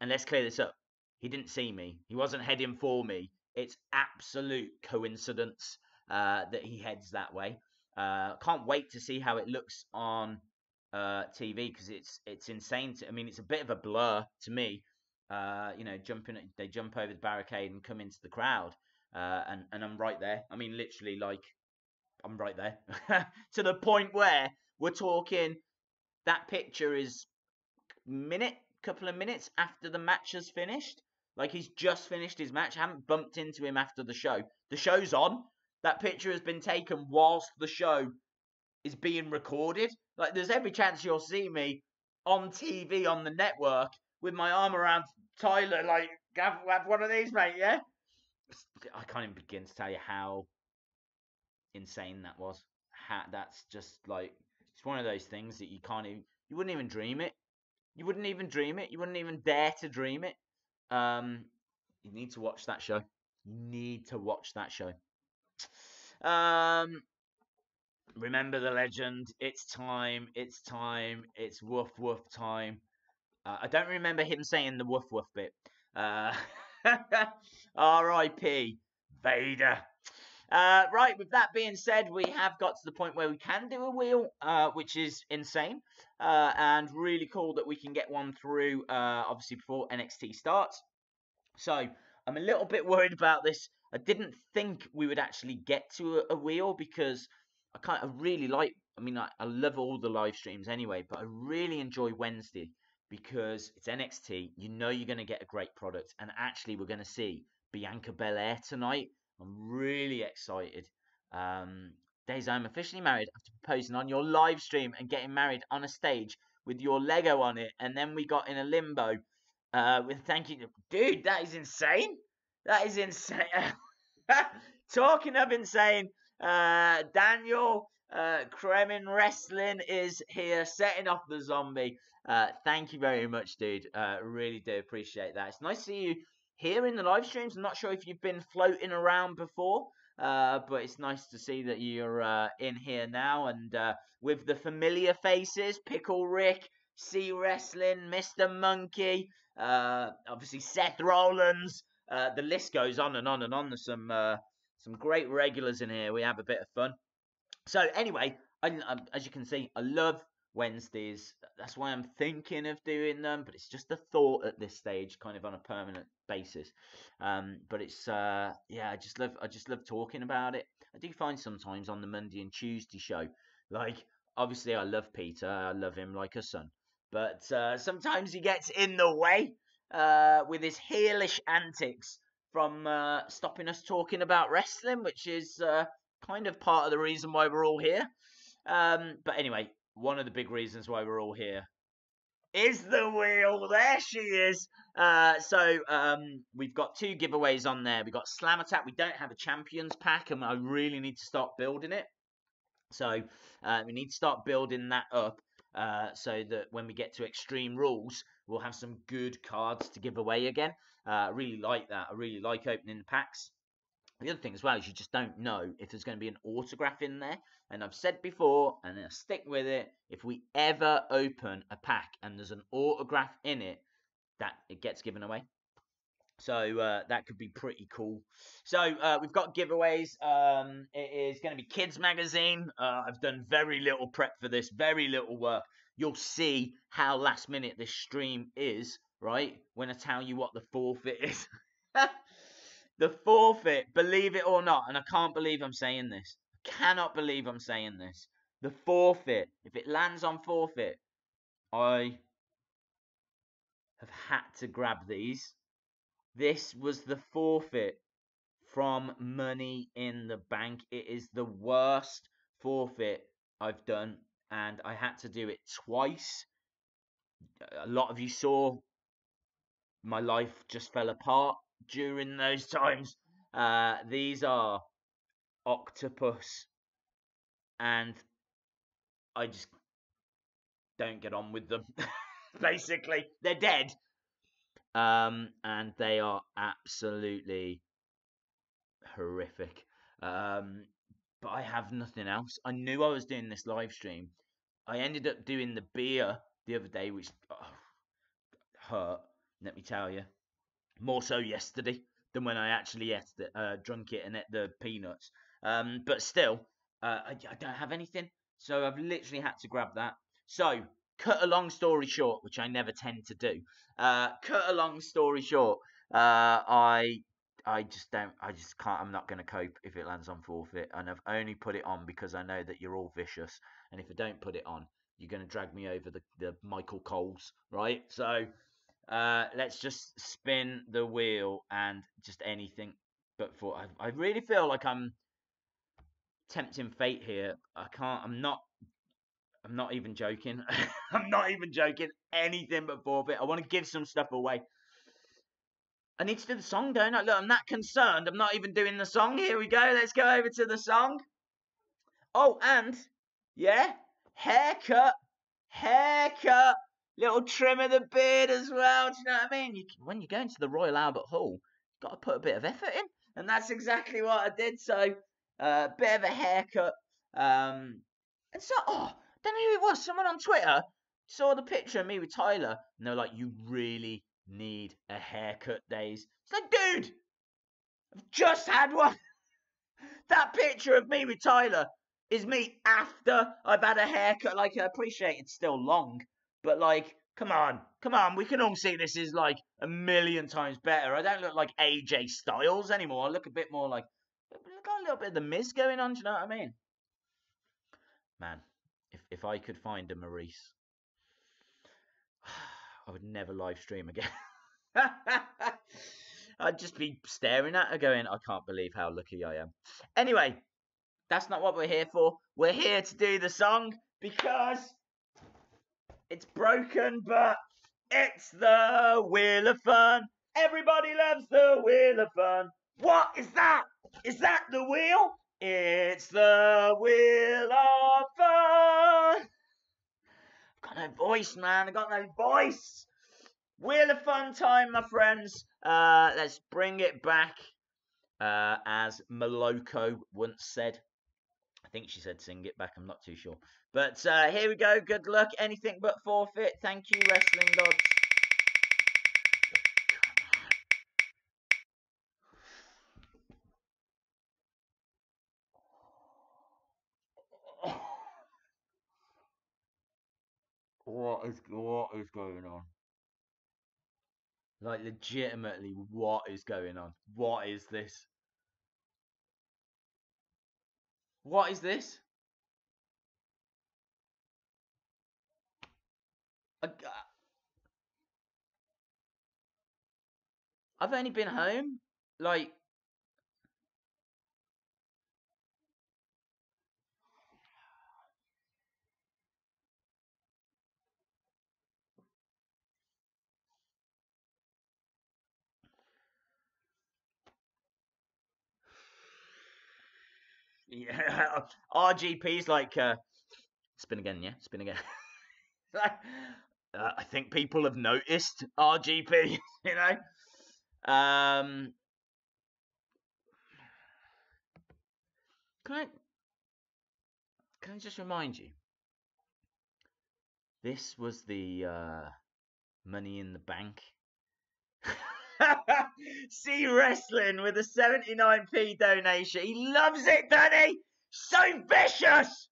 And let's clear this up. He didn't see me. He wasn't heading for me. It's absolute coincidence that he heads that way. Can't wait to see how it looks on TV because it's insane. I mean, it's a bit of a blur to me. They jump over the barricade and come into the crowd, and I'm right there. I mean, literally, like I'm right there to the point where we're talking. That picture is couple of minutes after the match has finished. Like he's just finished his match. I haven't bumped into him after the show. The show's on. That picture has been taken whilst the show is being recorded. Like there's every chance you'll see me on TV on the network with my arm around Tyler. Like have one of these, mate. Yeah. I can't even begin to tell you how insane that was. That's just like it's one of those things that you wouldn't even dream it. You wouldn't even dream it. You wouldn't even dare to dream it. You need to watch that show. You need to watch that show. Remember the legend. It's time. It's time. It's woof woof time. I don't remember him saying the woof woof bit. R.I.P. Vader. Right, with that being said, we have got to the point where we can do a wheel, which is insane, and really cool that we can get one through, obviously, before NXT starts. So, I'm a little bit worried about this. I didn't think we would actually get to a wheel because I really like, I love all the live streams anyway, but I really enjoy Wednesday because it's NXT. You know you're going to get a great product, and actually we're going to see Bianca Belair tonight. I'm really excited. Daze, I'm officially married after proposing on your live stream and getting married on a stage with your Lego on it, and then we got in a limbo with thank you. Dude, that is insane. That is insane. Talking of insane, Daniel Kremen Wrestling is here setting off the zombie. Thank you very much, dude. Really do appreciate that. It's nice to see you here in the live streams. I'm not sure if you've been floating around before, but it's nice to see that you're in here now. And with the familiar faces, Pickle Rick, C Wrestling, Mr. Monkey, obviously Seth Rollins. The list goes on and on and on. There's some great regulars in here. We have a bit of fun. So anyway, as you can see, I love Wednesdays. That's why I'm thinking of doing them, but it's just a thought at this stage, kind of on a permanent basis. But it's I just love talking about it. I do find sometimes on the Monday and Tuesday show, like obviously I love Peter, I love him like a son, but sometimes he gets in the way with his heelish antics from stopping us talking about wrestling, which is kind of part of the reason why we're all here. But anyway, one of the big reasons why we're all here is the wheel. There she is. So we've got 2 giveaways on there. We've got Slam Attack. We don't have a Champions Pack, and I really need to start building it. So we need to start building that up so that when we get to Extreme Rules, we'll have some good cards to give away again. I really like that. I really like opening the packs. The other thing as well is you just don't know if there's going to be an autograph in there. And I've said before, and I'll stick with it, if we ever open a pack and there's an autograph in it, that it gets given away. So that could be pretty cool. So we've got giveaways. It is going to be Kids Magazine. I've done very little prep for this, very little work. You'll see how last minute this stream is, right? When I tell you what the forfeit is. The forfeit, believe it or not, and I can't believe I'm saying this. I cannot believe I'm saying this. The forfeit, if it lands on forfeit, I have had to grab these. This was the forfeit from Money in the Bank. It is the worst forfeit I've done, and I had to do it twice. A lot of you saw my life just fell apart during those times. These are octopus, and I just don't get on with them. Basically, they're dead, and they are absolutely horrific. But I have nothing else. I knew I was doing this live stream. I ended up doing the beer the other day, which hurt. Let me tell you, more so yesterday than when I actually drunk it and ate the peanuts. But still, I don't have anything, so I've literally had to grab that. So, cut a long story short, which I never tend to do. Cut a long story short, I just don't. I just can't. I'm not going to cope if it lands on forfeit, and I've only put it on because I know that you're all vicious, and if I don't put it on, you're going to drag me over the Michael Coles, right? So let's just spin the wheel and just anything. But for I really feel like I'm tempting fate here. I can't. I'm not. I'm not even joking. I'm not even joking. Anything but forfeit. I want to give some stuff away. I need to do the song, don't I? Look, I'm that concerned. I'm not even doing the song. Here we go. Let's go over to the song. Oh, and yeah, haircut, haircut, little trim of the beard as well. Do you know what I mean? When you go into the Royal Albert Hall, you've got to put a bit of effort in, and that's exactly what I did. So, bit of a haircut, and so don't know who it was. Someone on Twitter saw the picture of me with Tyler, and they're like, "You really need a haircut, Daze." It's like, dude, I've just had one. That picture of me with Tyler is me after I've had a haircut. Like, I appreciate it's still long, but like, come on, we can all see this is like a million times better. I don't look like AJ Styles anymore. I look a bit more like, I've got a little bit of the Miz going on. Do you know what I mean? Man, if I could find a Maurice, I would never live stream again. I'd just be staring at her going, I can't believe how lucky I am. Anyway, that's not what we're here for. We're here to do the song because it's broken, but it's the Wheel of Fun. Everybody loves the Wheel of Fun. What is that? Is that the wheel? It's the Wheel of Fun. I've got no voice, man. I've got no voice. Wheel of Fun time, my friends. Let's bring it back. As Maloko once said. I think she said sing it back. I'm not too sure. But here we go. Good luck. Anything but forfeit. Thank you, wrestling gods. What is going on? Like, legitimately, what is going on? What is this? What is this? I've only been home. Like, yeah. RGP's like, spin again, yeah? Spin again. I think people have noticed RGP, you know? Can I just remind you? This was the Money in the Bank. See wrestling with a 79p donation. He loves it, doesn't he? So vicious.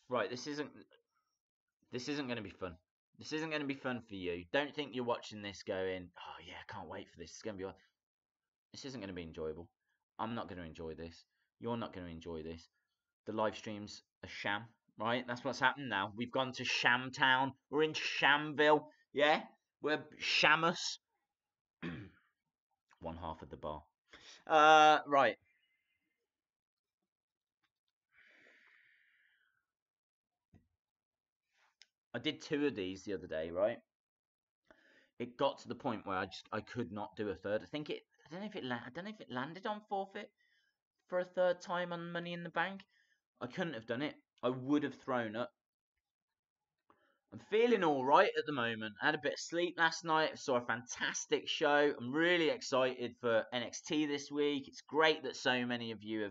Right, this isn't going to be fun. This isn't going to be fun for you. Don't think you're watching this going, oh yeah, I can't wait for this. It's going to be. This isn't going to be enjoyable. I'm not going to enjoy this. You're not going to enjoy this. The live stream's a sham, right? That's what's happened now. We've gone to Shamtown. We're in Shamville. Yeah, we're Shamus. One half of the bar. Right. I did 2 of these the other day, right? It got to the point where I could not do a third. I don't know if it landed on forfeit for a third time on Money in the Bank. I couldn't have done it. I would have thrown up. I'm feeling all right at the moment. I had a bit of sleep last night. Saw a fantastic show. I'm really excited for NXT this week. It's great that so many of you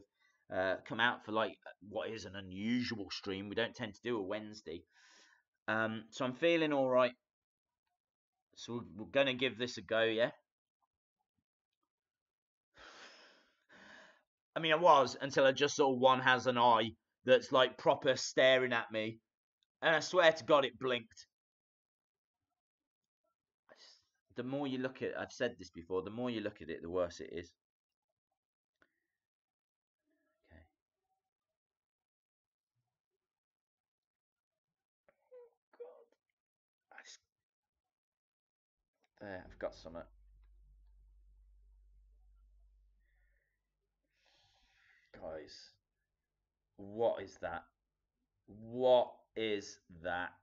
have come out for like what is an unusual stream. We don't tend to do a Wednesday. So I'm feeling all right. So we're going to give this a go, yeah? I mean, I was until I just saw one has an eye that's like proper staring at me. And I swear to God, it blinked. The more you look at it, I've said this before, the more you look at it, the worse it is. Okay. There, I've got some. Guys, what is that? What is that?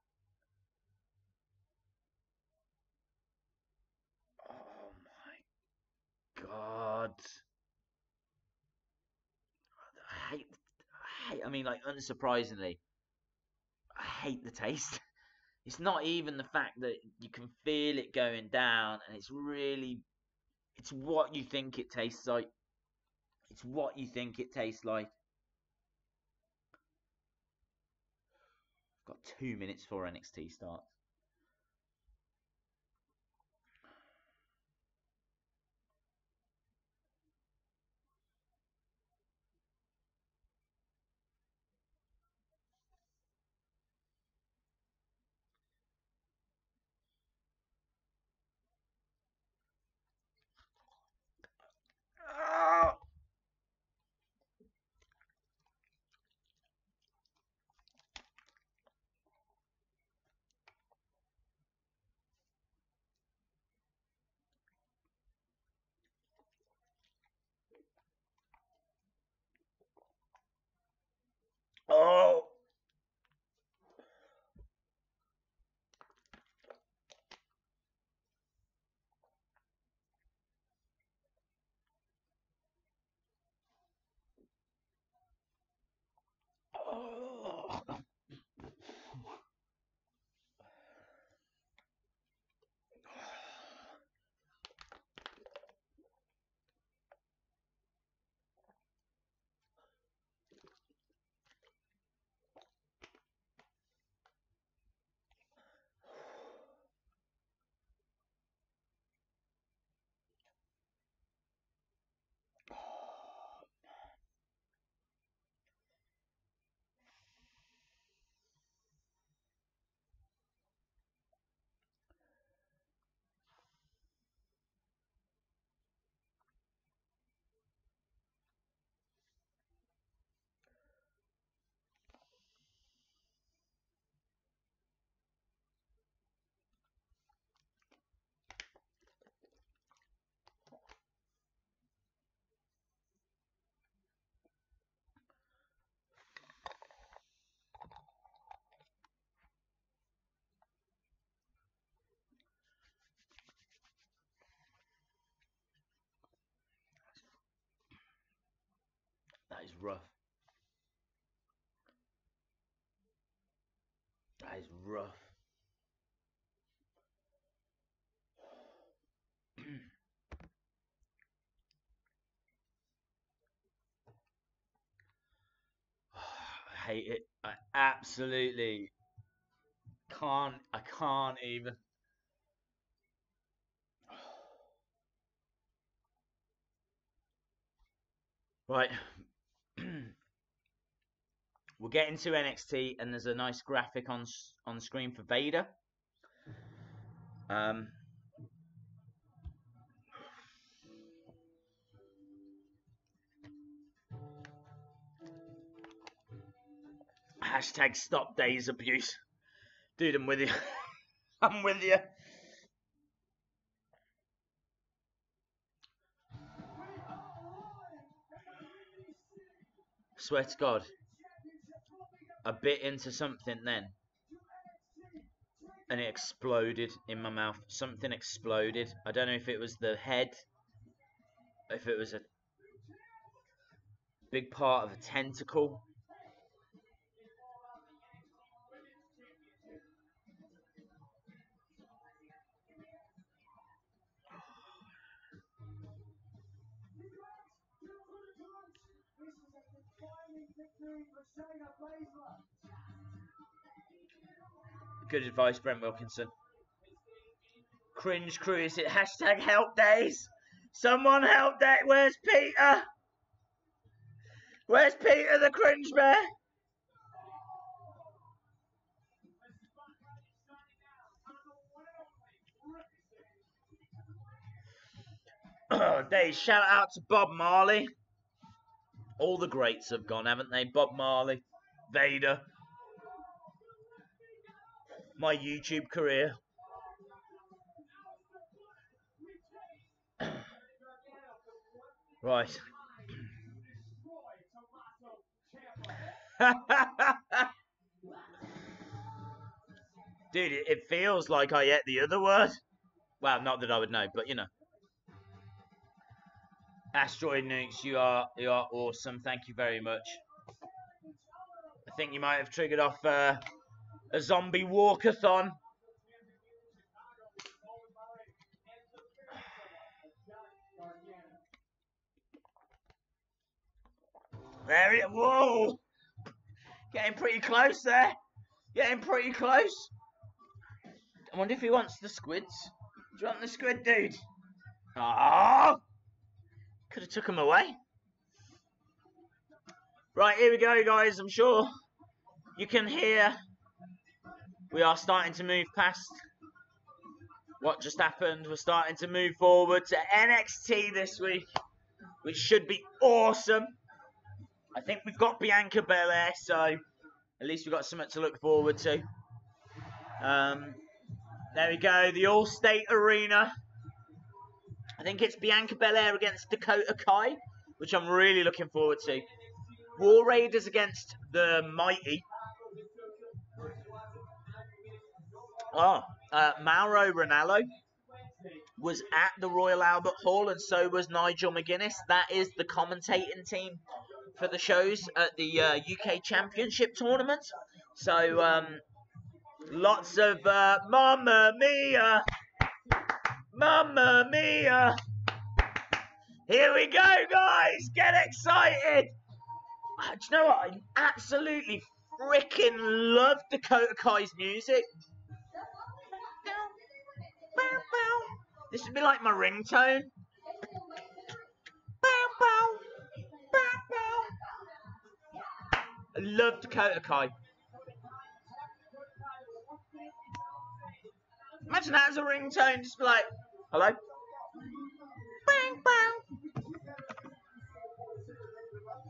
Oh my God. I mean, like, unsurprisingly, I hate the taste. It's not even the fact that you can feel it going down, and it's what you think it tastes like. It's what you think it tastes like. I've got 2 minutes before NXT starts. Oh! Oh! That is rough. That is rough. I hate it. I absolutely can't. I can't even. Right. We'll get into NXT, and there's a nice graphic on screen for Vader. Hashtag stop Daze abuse. Dude, I'm with you. I'm with you. Swear to God. A bit into something then. And it exploded in my mouth. Something exploded. I don't know if it was the head. If it was a big part of a tentacle. Good advice, Brent Wilkinson. Cringe crew, is it hashtag help Daze? Someone help Daze. Where's Peter? Where's Peter the cringe bear? Daze, shout out to Bob Marley. All the greats have gone, haven't they? Bob Marley, Vader. My YouTube career. Right. Dude, it feels like I ate the other word. Well, not that I would know, but you know. Asteroid Nukes, you are awesome. Thank you very much. I think you might have triggered off a zombie walkathon. There it. Whoa! Getting pretty close there. Getting pretty close. I wonder if he wants the squids. Do you want the squid, dude? Ah! Could have took him away. Right, here we go, guys. I'm sure you can hear we are starting to move past what just happened. We're starting to move forward to NXT this week, which should be awesome. I think we've got Bianca Belair, so at least we've got something to look forward to. There we go, the Allstate Arena. I think it's Bianca Belair against Dakota Kai, which I'm really looking forward to. War Raiders against the Mighty. Mauro Ranallo was at the Royal Albert Hall, and so was Nigel McGuinness. That is the commentating team for the shows at the UK Championship tournament. So lots of Mamma Mia, Mamma Mia. Here we go, guys. Get excited. Do you know what? I absolutely freaking love Dakota Kai's music. This would be like my ringtone. I love Dakota Kai. Imagine that as a ringtone, just be like, hello? Bang, bang.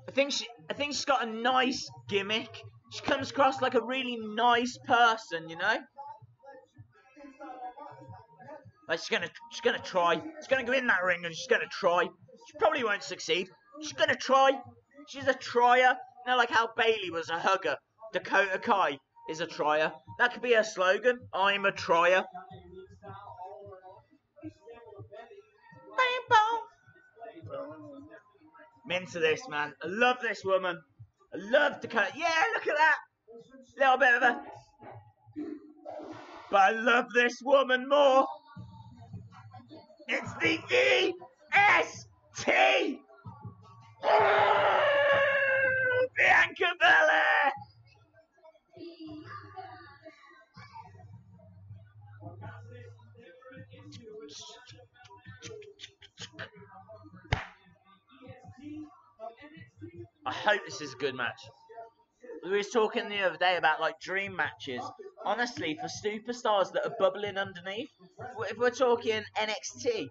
I think she's got a nice gimmick. She comes across like a really nice person, you know? Like she's gonna try. She's gonna go in that ring and she's gonna try. She probably won't succeed. She's gonna try. She's a trier. You know, like how Bailey was a hugger. Dakota Kai is a trier. That could be her slogan. I'm a trier. I'm into this, man. I love this woman. I love Dakota. Yeah, look at that. Little bit of a. But I love this woman more. It's the EST. Bianca Belair. I hope this is a good match. We were talking the other day about like dream matches. Honestly, for superstars that are bubbling underneath, if we're talking NXT,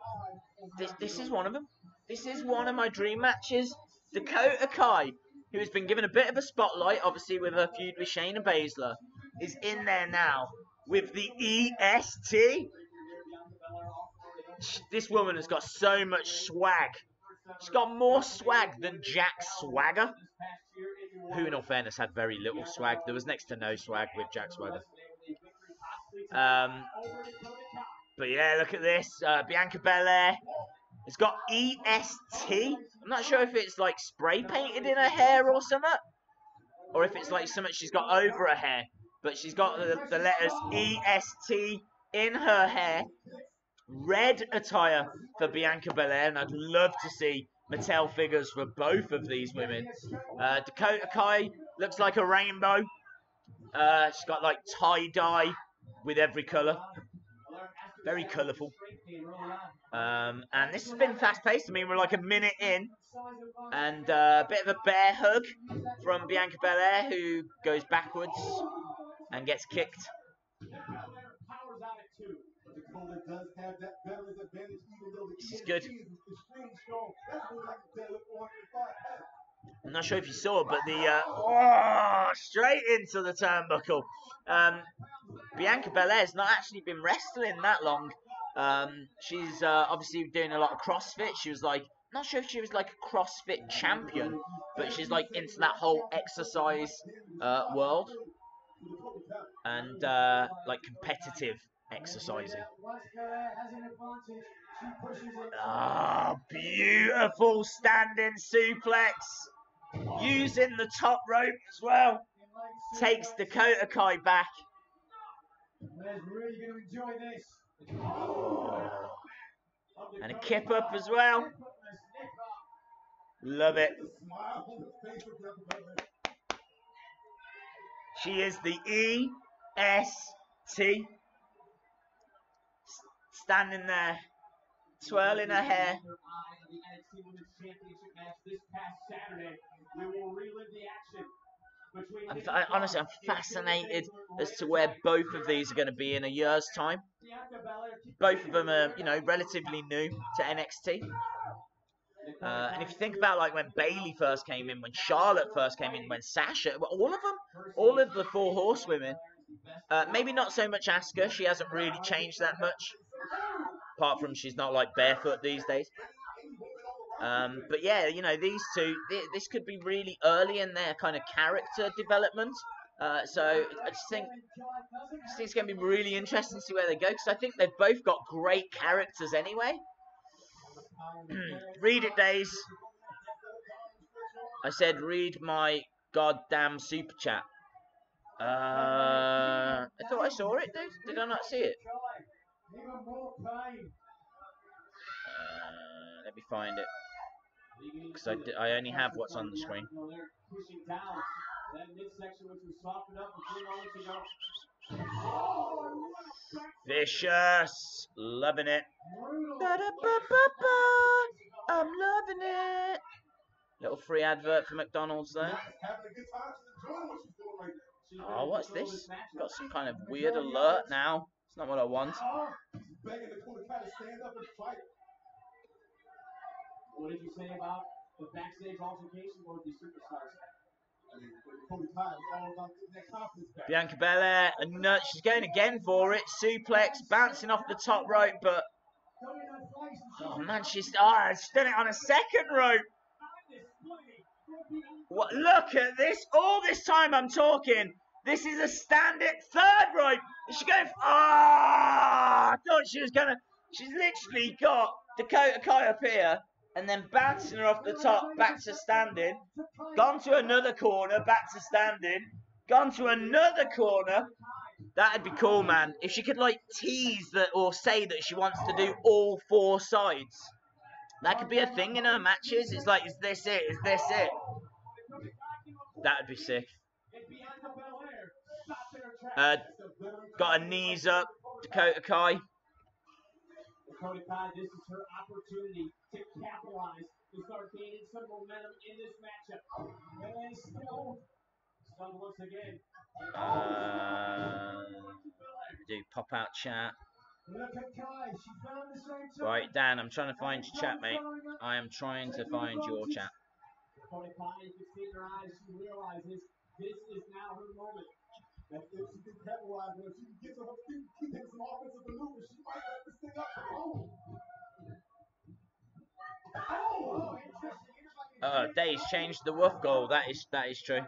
this is one of them. This is one of my dream matches. Dakota Kai, who has been given a bit of a spotlight, obviously with her feud with Shayna Baszler, is in there now with the EST. This woman has got so much swag. She's got more swag than Jack Swagger, who in all fairness had very little swag. There was next to no swag with Jack Swagger. But yeah, look at this. Bianca Belair. It's got EST. I'm not sure if it's like spray painted in her hair or something, or if it's like something she's got over her hair. But she's got the letters EST in her hair. Red attire for Bianca Belair, and I'd love to see Mattel figures for both of these women. Dakota Kai looks like a rainbow. She's got like tie-dye with every colour. Very colourful. And this has been fast-paced. I mean, we're like a minute in. And a bit of a bear hug from Bianca Belair, who goes backwards and gets kicked. This is good. I'm not sure if you saw, but the straight into the turnbuckle. Bianca Belair's not actually been wrestling that long. She's obviously doing a lot of CrossFit. She was like, not sure if she was like a CrossFit champion, but she's like into that whole exercise world and like competitive exercising. Ah, beautiful standing suplex. Using the top rope as well. Takes Dakota Kai back. And a kip up as well. Love it. She is the EST. Standing there, twirling her hair. Honestly, I'm fascinated as to where both of these are going to be in a year's time. Both of them are, you know, relatively new to NXT. And if you think about like when Bayley first came in, when Charlotte first came in, when Sasha, all of them, all of the four horsewomen, maybe not so much Asuka, she hasn't really changed that much, apart from she's not like barefoot these days. But yeah, you know, these two, this could be really early in their kind of character development. So I just think it's going to be really interesting to see where they go, because I think they've both got great characters anyway. Read it, Daze. I said read my goddamn super chat. I thought I saw it, dude. Did I not see it? Let me find it. Because I only have what's on the screen. Vicious. Loving it. I'm loving it. Little free advert for McDonald's there. Oh, what's this? Got some kind of weird alert now. It's not what I want. What did you say about the backstage altercation or the superstars? Bianca Belair, she's going again for it. Suplex, bouncing off the top rope, but oh man, she's done it on a second rope. What? Look at this! All this time I'm talking. This is a stand-it third rope. Is she going? I thought she was gonna. She's literally got Dakota Kai up here, and then bouncing her off the top, back to standing. Gone to another corner, back to standing. Gone to another corner. That'd be cool, man. If she could like tease that or say that she wants to do all four sides. That could be a thing in her matches. It's like, is this it? Is this it? That'd be sick. Got her knees up, Dakota Kai. Dakota Kai, this is her opportunity to capitalize, to start gaining some momentum in this matchup. And still once again. Do pop-out chat. Right, Dan, I'm trying to find your chat, mate. I am trying to find your chat. Dakota Kai, you can see in her eyes, she realizes this is now her moment. That if she can capitalize on it, she can get to her feet, keep hitting some offensive maneuvers, she might have this thing up. Oh, interesting. Daze changed the woof goal. That is true.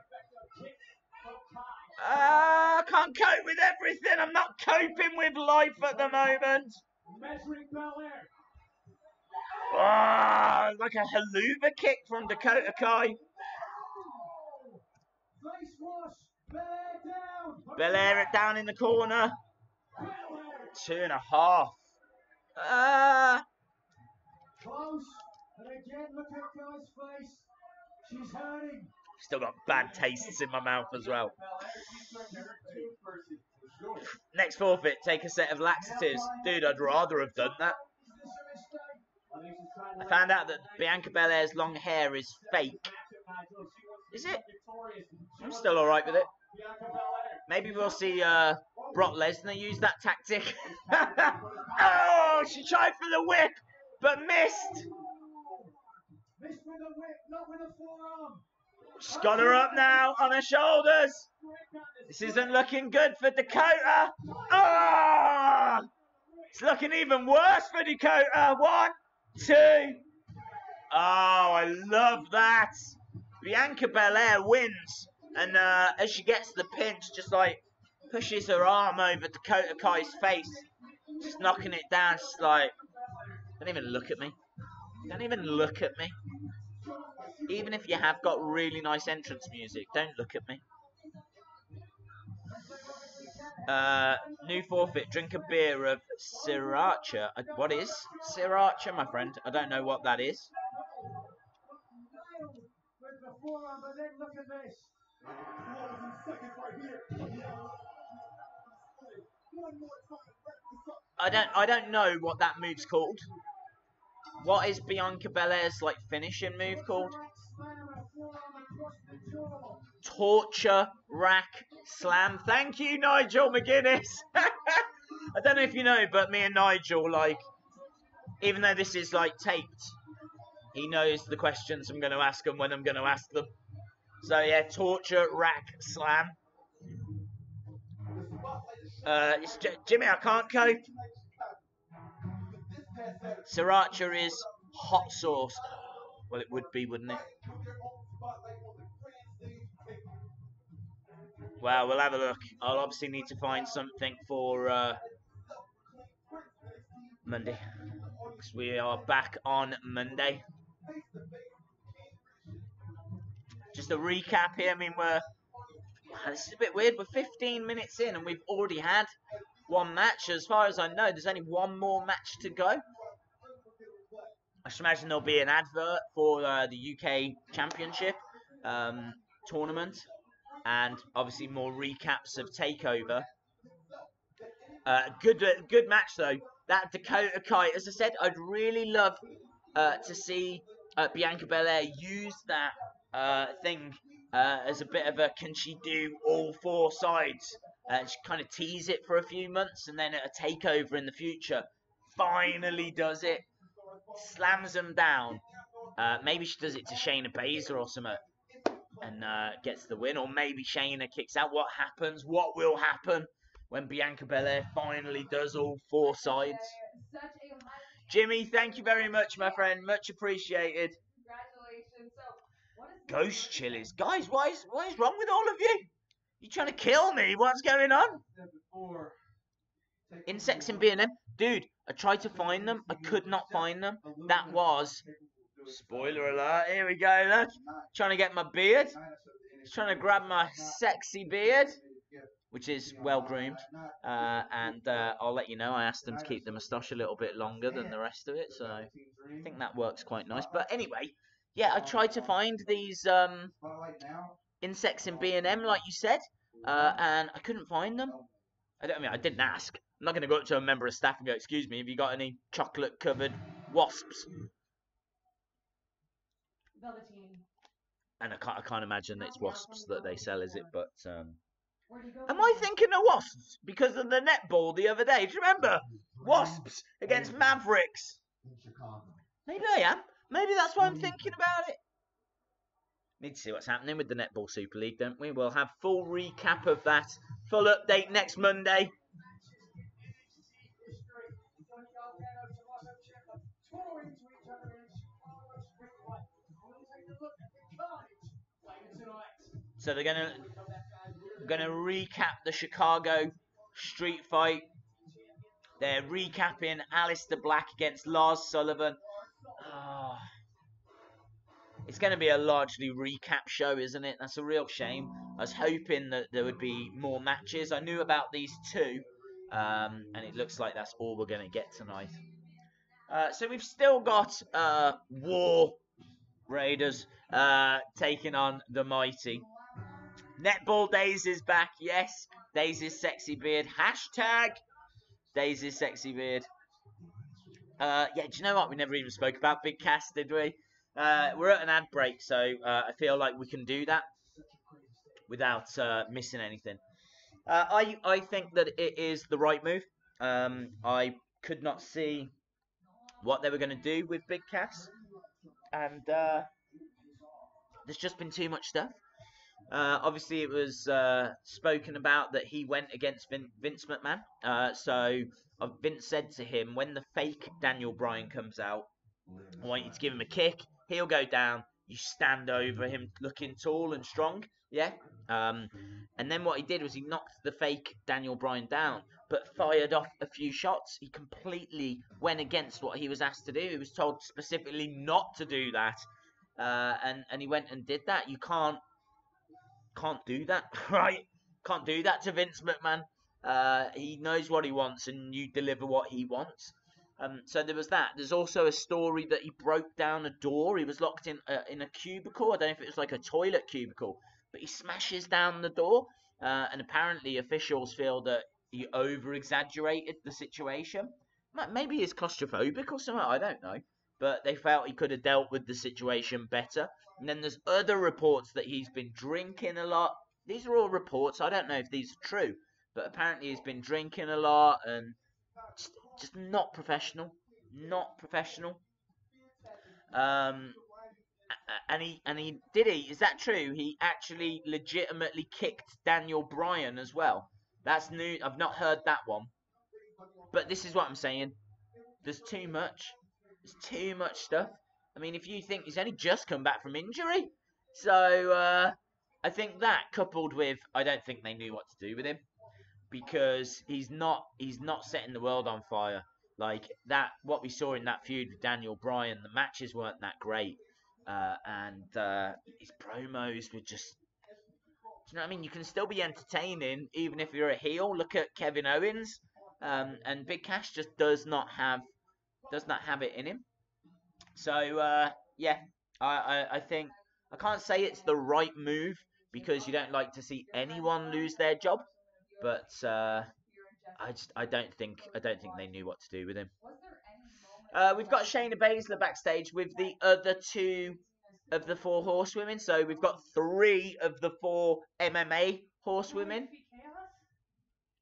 I can't cope with everything. I'm not coping with life at the moment. Measuring Belair. Like a haluva kick from Dakota Kai. Face wash. Belair down. Belair it down in the corner. 2.5. Close. And again, look at Kai's face. She's hurting. Still got bad tastes in my mouth as well. Next forfeit, take a set of laxatives. Dude, I'd rather have done that. I found out that Bianca Belair's long hair is fake. Is it? I'm still alright with it. Maybe we'll see Brock Lesnar use that tactic. Oh, she tried for the whip, but missed. Missed with the whip, not with the forearm. She's got her up now on her shoulders. This isn't looking good for Dakota. Oh! It's looking even worse for Dakota. 1, 2. Oh, I love that. Bianca Belair wins. And as she gets the pinch, just like pushes her arm over Dakota Kai's face. Just knocking it down. She's like, don't even look at me. Don't even look at me. Even if you have got really nice entrance music, don't look at me. New forfeit, drink a beer of sriracha. What is sriracha, my friend? I don't know what that is. I don't know what that move's called. What is Bianca Belair's like finishing move called? Torture rack slam. Thank you, Nigel McGuinness. I don't know if you know, but me and Nigel, like, even though this is like taped, he knows the questions I'm going to ask him when I'm going to ask them. So yeah, torture rack slam. It's Jimmy, I can't cope. Sriracha is hot sauce. Well, it would be, wouldn't it? Well, we'll have a look. I'll obviously need to find something for Monday, because we are back on Monday. Just a recap here. I mean, this is a bit weird. We're 15 minutes in and we've already had one match. As far as I know, there's only one more match to go. I should imagine there'll be an advert for the UK Championship tournament, and obviously more recaps of Takeover. Good match though. That Dakota Kai, as I said, I'd really love to see Bianca Belair use that thing as a bit of a can she do all 4 sides? She kind of tease it for a few months, and then at a Takeover in the future, finally does it. Slams them down. Maybe she does it to Shayna Baszler or something and gets the win. Or maybe Shayna kicks out. What happens? What will happen when Bianca Belair finally does all 4 sides? Jimmy, thank you very much, my friend. Much appreciated. Congratulations. Ghost chilies. Guys, what is wrong with all of you? You trying to kill me? What's going on? Insects in B&M. Dude, I tried to find them. I could not find them. That was... Spoiler alert. Here we go, look. Trying to get my beard. Trying to grab my sexy beard, which is well groomed. And I'll let you know, I asked them to keep the moustache a little bit longer than the rest of it. So I think that works quite nice. But anyway, yeah, I tried to find these insects in B&M, like you said. And I couldn't find them. I didn't ask. I'm not going to go up to a member of staff and go, excuse me, have you got any chocolate-covered wasps? Velveteen. And I can't imagine it's wasps that they sell, is it? But Am I thinking of Wasps because of the netball the other day? Do you remember? Wasps against Mavericks. Maybe I am. Maybe that's why I'm thinking about it. Need to see what's happening with the Netball Super League, don't we? We'll have full recap of that. Full update next Monday. So they're gonna recap the Chicago street fight. They're recapping Aleister Black against Lars Sullivan. Oh, it's going to be a largely recap show, isn't it? That's a real shame. I was hoping that there would be more matches. I knew about these two, and it looks like that's all we're going to get tonight. So we've still got War Raiders taking on the Mighty. Netball Daze is back, yes. Daze's sexy beard. Hashtag Daze's sexy beard. Yeah, do you know what? We never even spoke about Big Cass, did we? We're at an ad break, so I feel like we can do that without missing anything. I think that it is the right move. I could not see what they were going to do with Big Cass, and there's just been too much stuff. Obviously, it was spoken about that he went against Vince McMahon. So Vince said to him, when the fake Daniel Bryan comes out, I want you to give him a kick. He'll go down. You stand over him looking tall and strong. Yeah. And then what he did was he knocked the fake Daniel Bryan down, but fired off a few shots. He completely went against what he was asked to do. He was told specifically not to do that. And he went and did that. You can't do that, right? Can't do that to Vince McMahon. He knows what he wants, and you deliver what he wants. So there was that. There's also a story that he broke down a door. He was locked in a cubicle. I don't know if it was like a toilet cubicle, but he smashes down the door. And apparently officials feel that he over-exaggerated the situation. Maybe he's claustrophobic or something, I don't know. But they felt he could have dealt with the situation better. And then there's other reports that he's been drinking a lot. These are all reports. I don't know if these are true. But apparently he's been drinking a lot and just not professional. Not professional. And he did he? Is that true? He actually legitimately kicked Daniel Bryan as well. That's new. I've not heard that one. But this is what I'm saying. There's too much. There's too much stuff. I mean, if you think he's only just come back from injury. So, I think that coupled with, I don't think they knew what to do with him. Because he's not setting the world on fire. Like, that, what we saw in that feud with Daniel Bryan, the matches weren't that great. And his promos were just... Do you know what I mean? You can still be entertaining, even if you're a heel. Look at Kevin Owens. And Big Cass just does not have it in him. So, yeah, I think I can't say it's the right move because you don't like to see anyone lose their job, but I don't think they knew what to do with him. We've got Shayna Baszler backstage with the other two of the 4 horsewomen. So we've got 3 of the 4 MMA horsewomen.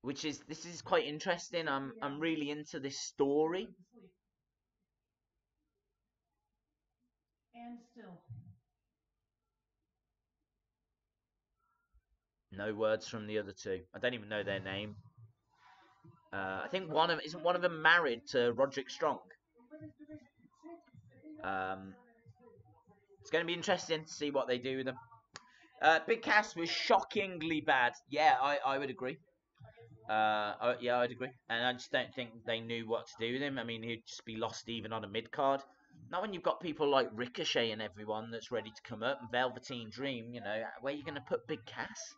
This is quite interesting. I'm really into this story. And still. No words from the other 2. I don't even know their name. I think isn't one of them married to Roderick Strong. It's going to be interesting to see what they do with them. Big Cass was shockingly bad. Yeah, I would agree. Yeah, I'd agree. And I just don't think they knew what to do with him. I mean, he'd just be lost even on a mid-card. Not when you've got people like Ricochet and everyone that's ready to come up, and Velveteen Dream, where are you going to put Big Cass?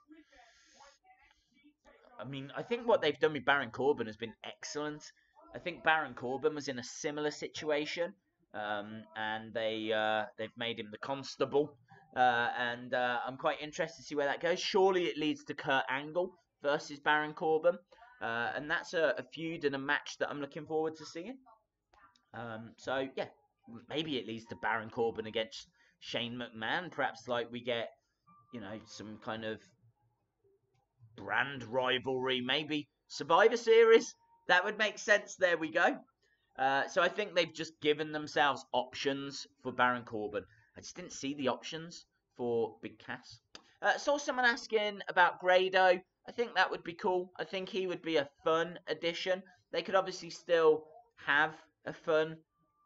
I mean, I think what they've done with Baron Corbin has been excellent. I think Baron Corbin was in a similar situation, and they've made him the constable. And I'm quite interested to see where that goes. Surely it leads to Kurt Angle versus Baron Corbin. And that's a feud and a match that I'm looking forward to seeing. So, yeah, maybe it leads to Baron Corbin against Shane McMahon. Perhaps, like, we get, some kind of brand rivalry, maybe Survivor Series. That would make sense. There we go. So I think they've just given themselves options for Baron Corbin. I just didn't see the options for Big Cass. Saw someone asking about Grado. I think that would be cool. I think he would be a fun addition. They could obviously still have a fun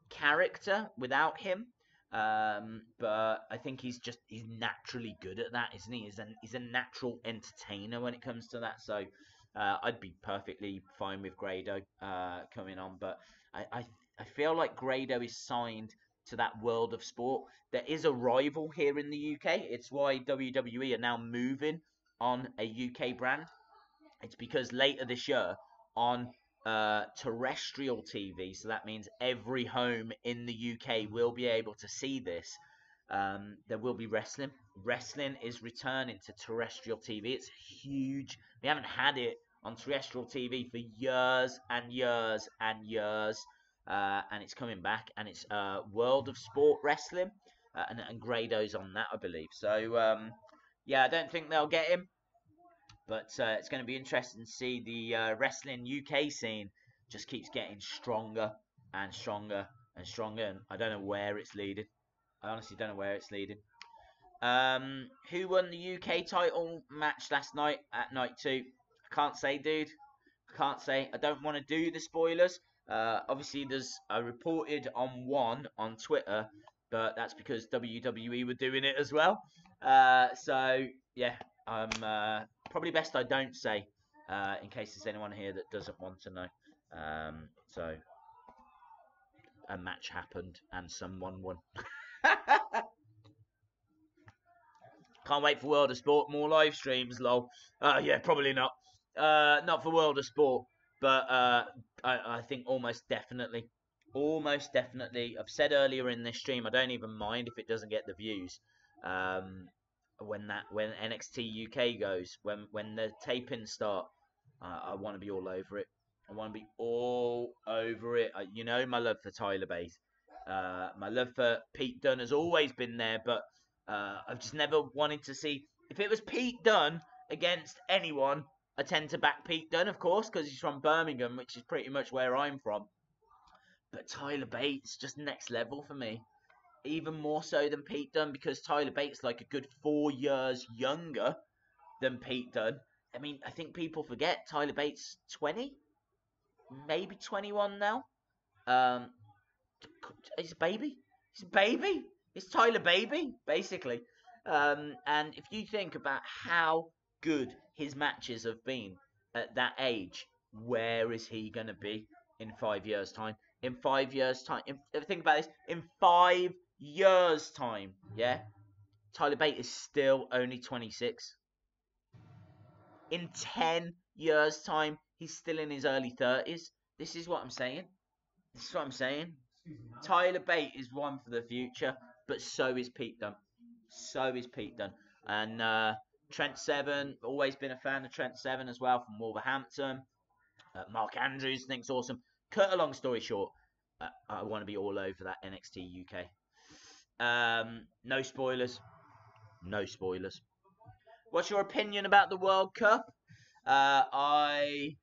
character without him. But I think he's naturally good at that, isn't he? He's a natural entertainer when it comes to that. So I'd be perfectly fine with Grado coming on. But I feel like Grado is signed to that world of sport. There is a rival here in the UK. It's why WWE are now moving on a UK brand. It's because later this year on terrestrial TV, so that means every home in the UK will be able to see this. There will be wrestling. Wrestling is returning to terrestrial TV. It's huge. We haven't had it on terrestrial TV for years and years and years, and it's coming back. And it's World of Sport Wrestling, and Grado's on that, I believe. So yeah, I don't think they'll get him. But it's going to be interesting to see the wrestling UK scene just keeps getting stronger and stronger and stronger. And I don't know where it's leading. I honestly don't know where it's leading. Who won the UK title match last night at night 2? I can't say, dude. I can't say. I don't want to do the spoilers. Obviously, I reported on one on Twitter, but that's because WWE were doing it as well. So, yeah, I'm probably best I don't say, in case there's anyone here that doesn't want to know. So, a match happened and someone won. Can't wait for World of Sport. More live streams, lol. Yeah, probably not. Not for World of Sport, but I think almost definitely. Almost definitely. I've said earlier in this stream, I don't even mind if it doesn't get the views. When NXT UK goes, when the tapings start, I want to be all over it. I want to be all over it. You know my love for Tyler Bate. My love for Pete Dunne has always been there, but I've just never wanted to see. If it was Pete Dunne against anyone, I tend to back Pete Dunne, of course, because he's from Birmingham, which is pretty much where I'm from. But Tyler Bate's just next level for me. Even more so than Pete Dunne, because Tyler Bate's like a good 4 years younger than Pete Dunne. I mean, I think people forget Tyler Bate's 20, maybe 21 now. He's a baby. He's a baby. It's Tyler Baby, basically. And if you think about how good his matches have been at that age, where is he going to be in 5 years' time? In 5 years' time, think about this. In 5 years' time, yeah, Tyler Bate is still only 26. In 10 years' time, he's still in his early 30s. This is what I'm saying. This is what I'm saying. Tyler Bate is one for the future, but so is Pete Dunne. So is Pete Dunne. And Trent Seven, always been a fan of Trent Seven as well from Wolverhampton. Mark Andrews thinks awesome. Cut a long story short, I want to be all over that NXT UK. No spoilers. No spoilers. What's your opinion about the World Cup? I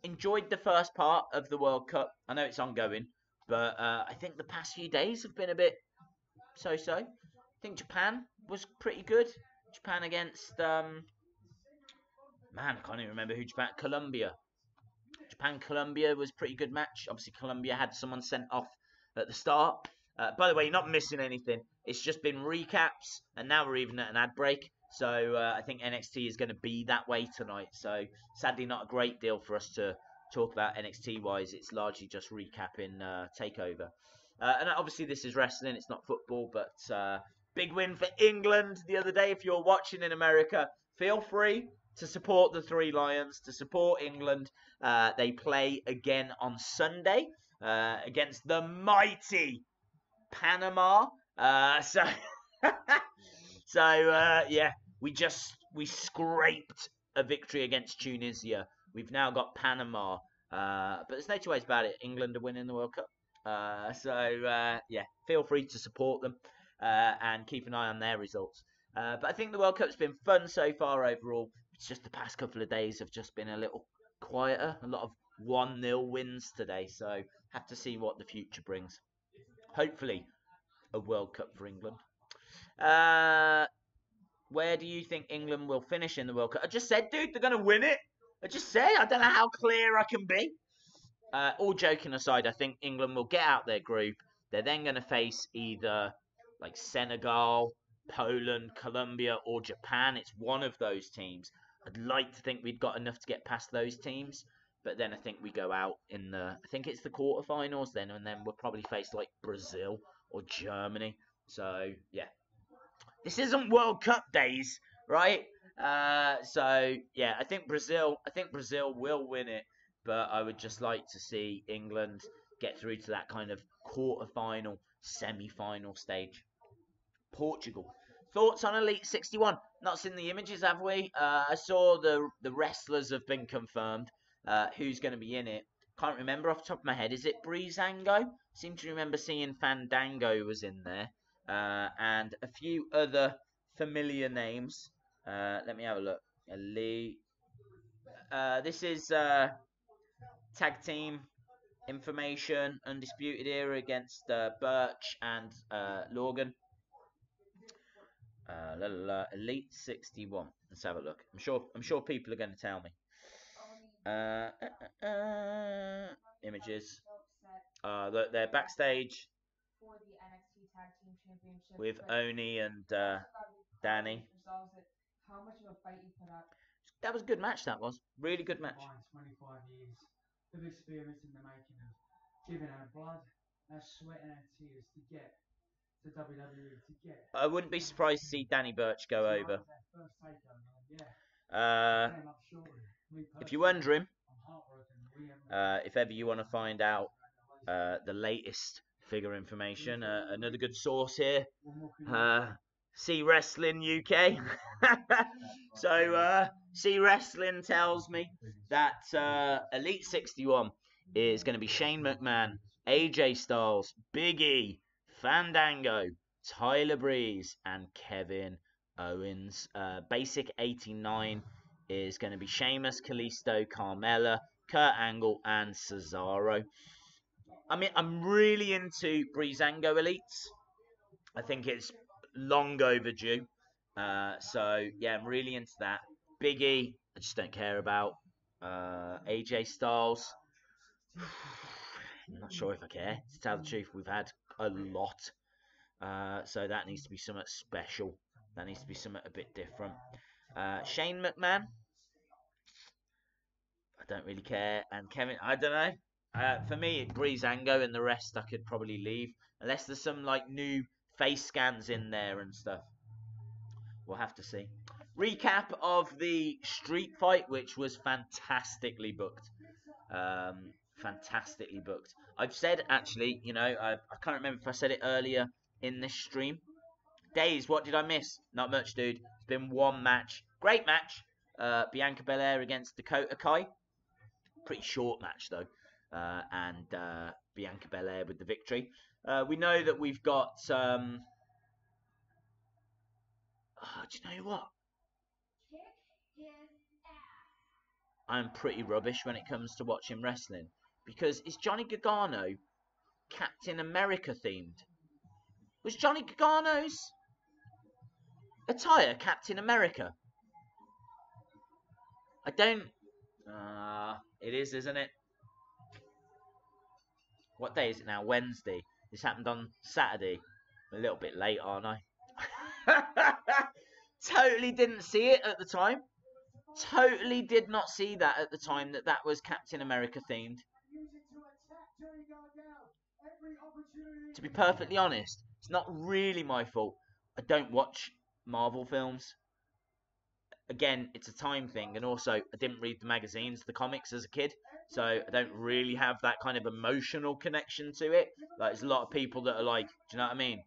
enjoyed the first part of the World Cup. I know it's ongoing, but I think the past few days have been a bit so-so. I think Japan was pretty good. Japan against man, I can't even remember who Japan. Colombia. Japan-Colombia was a pretty good match. Obviously, Colombia had someone sent off at the start. By the way, you're not missing anything. It's just been recaps, and now we're even at an ad break. So I think NXT is going to be that way tonight. So sadly, not a great deal for us to talk about NXT-wise. It's largely just recapping Takeover. And obviously, this is wrestling. It's not football, but big win for England the other day. If you're watching in America, feel free to support the Three Lions, to support England. They play again on Sunday against the mighty Panama. So yeah, we scraped a victory against Tunisia. We've now got Panama, but there's no two ways about it. England are winning the World Cup. Yeah, feel free to support them and keep an eye on their results. But I think the World Cup's been fun so far overall. It's just the past couple of days have just been a little quieter. A lot of 1-0 wins today. So have to see what the future brings. Hopefully a World Cup for England. Where do you think England will finish in the World Cup? I just said, dude, they're going to win it. I just said, I don't know how clear I can be. All joking aside, I think England will get out their group. They're then going to face either like Senegal, Poland, Colombia, or Japan. It's one of those teams. I'd like to think we'd got enough to get past those teams. But then I think we go out in I think it's the quarterfinals then, and then we'll probably face like Brazil or Germany. So, yeah. This isn't World Cup days, right? So, yeah, I think Brazil will win it. But I would just like to see England get through to that kind of quarter-final, semi-final stage. Portugal. Thoughts on Elite 61? Not seen the images, have we? I saw the wrestlers have been confirmed. Who's going to be in it? Can't remember off the top of my head. Is it Breezango? Seem to remember seeing Fandango was in there. And a few other familiar names. Let me have a look. Elite. This is tag team information. Undisputed Era against Birch and Logan. Elite 61. Let's have a look. I'm sure people are going to tell me. Images. They're backstage for the NXT Tag Team Championship with Oni and Danny. How much of a fight you put up? That was a good match. That was really good match. 25 years of experience in the making of giving our blood, our sweat, and our tears to get to WWE to get. I wouldn't be surprised to see Danny Birch go over. First takeover, yeah. If you're wondering, if ever you want to find out the latest figure information, another good source here, See Wrestling UK. So See Wrestling tells me that Elite 61 is going to be Shane McMahon, AJ Styles, Big E, Fandango, Tyler Breeze, and Kevin Owens. Basic 89 is going to be Sheamus, Kalisto, Carmella, Kurt Angle, and Cesaro. I mean, I'm really into Breezango Elites. I think it's long overdue. So, yeah, I'm really into that. Big E, I just don't care about. AJ Styles, I'm not sure if I care. To tell the truth, we've had a lot. So that needs to be something special. That needs to be something a bit different. Shane McMahon, I don't really care. And Kevin, I don't know. For me, Breezango and the rest I could probably leave. Unless there's some like new face scans in there and stuff. We'll have to see. Recap of the street fight, which was fantastically booked. Fantastically booked. I've said, actually, you know, I can't remember if I said it earlier in this stream. Daze, what did I miss? Not much, dude. It's been one match. Great match. Bianca Belair against Dakota Kai. Pretty short match, though. And Bianca Belair with the victory. We know that we've got... do you know what? Kick his ass. I'm pretty rubbish when it comes to watching wrestling. Because is Johnny Gargano Captain America themed? Was Johnny Gargano's attire Captain America? I don't... it is, isn't it? What day is it now? Wednesday. This happened on Saturday. I'm a little bit late, aren't I? Totally didn't see it at the time. Totally did not see that at the time that was Captain America themed. To be perfectly honest, it's not really my fault. I don't watch Marvel films. Again, it's a time thing, and also I didn't read the magazines, the comics as a kid, so I don't really have that kind of emotional connection to it. Like, there's a lot of people that are like, do you know what I mean?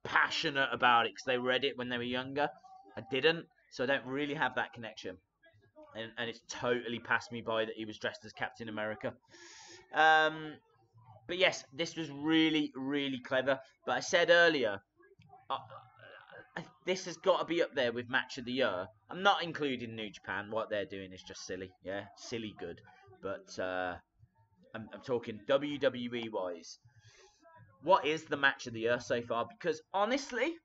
Passionate about it because they read it when they were younger. I didn't, so I don't really have that connection. And it's totally passed me by that he was dressed as Captain America. But yes, this was really, really clever. But I said earlier, this has got to be up there with match of the year. I'm not including New Japan. What they're doing is just silly. Yeah, silly good. But I'm talking WWE wise. What is the match of the year so far? Because honestly,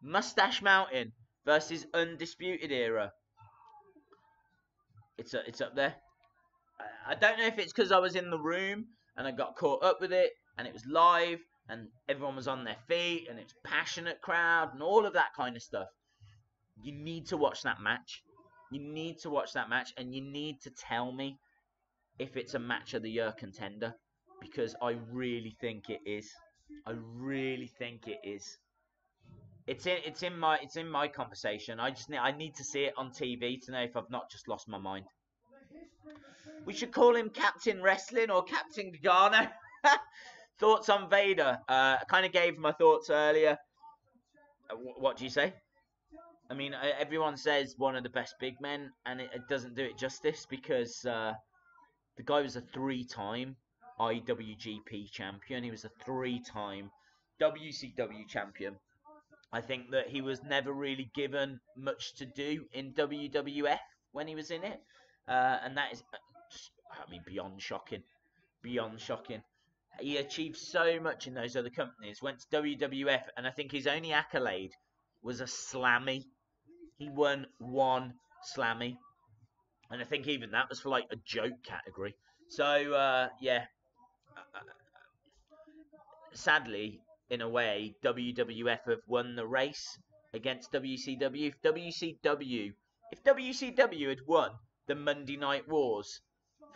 Mustache Mountain versus Undisputed Era. It's up there. I don't know if it's because I was in the room and I got caught up with it and it was live and everyone was on their feet and it's passionate crowd and all of that kind of stuff. You need to watch that match. You need to watch that match and you need to tell me if it's a match of the year contender, because I really think it is. I really think it is. It's in my conversation. I need to see it on TV to know if I've not just lost my mind. We should call him Captain Wrestling or Captain Gargano. Thoughts on Vader? I kind of gave my thoughts earlier. What do you say? I mean, everyone says one of the best big men, and it doesn't do it justice because the guy was a 3-time IWGP champion. He was a 3-time WCW champion. I think that he was never really given much to do in WWF when he was in it. And that is, I mean, beyond shocking. Beyond shocking. He achieved so much in those other companies, went to WWF, and I think his only accolade was a Slammy. He won 1 Slammy. And I think even that was for like a joke category. So, yeah. Sadly, in a way, WWF have won the race against WCW. If WCW had won the Monday Night Wars,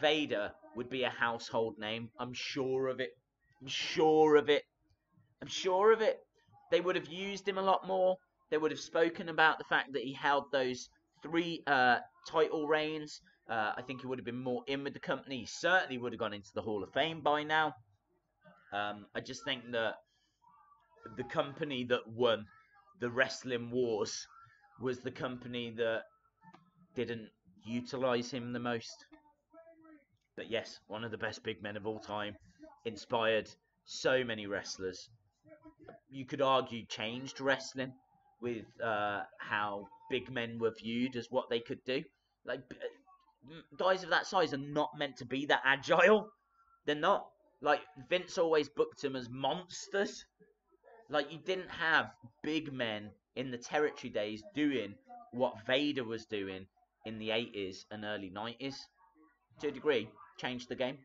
Vader would be a household name. I'm sure of it. They would have used him a lot more. They would have spoken about the fact that he held those 3 title reigns. I think he would have been more in with the company. He certainly would have gone into the Hall of Fame by now. I just think that the company that won the Wrestling Wars was the company that didn't utilize him the most. But yes, one of the best big men of all time, inspired so many wrestlers. You could argue changed wrestling with how big men were viewed as what they could do. Like, guys of that size are not meant to be that agile. They're not. Like, Vince always booked them as monsters. Like, you didn't have big men in the territory days doing what Vader was doing in the 80s and early 90s. To a degree, changed the game.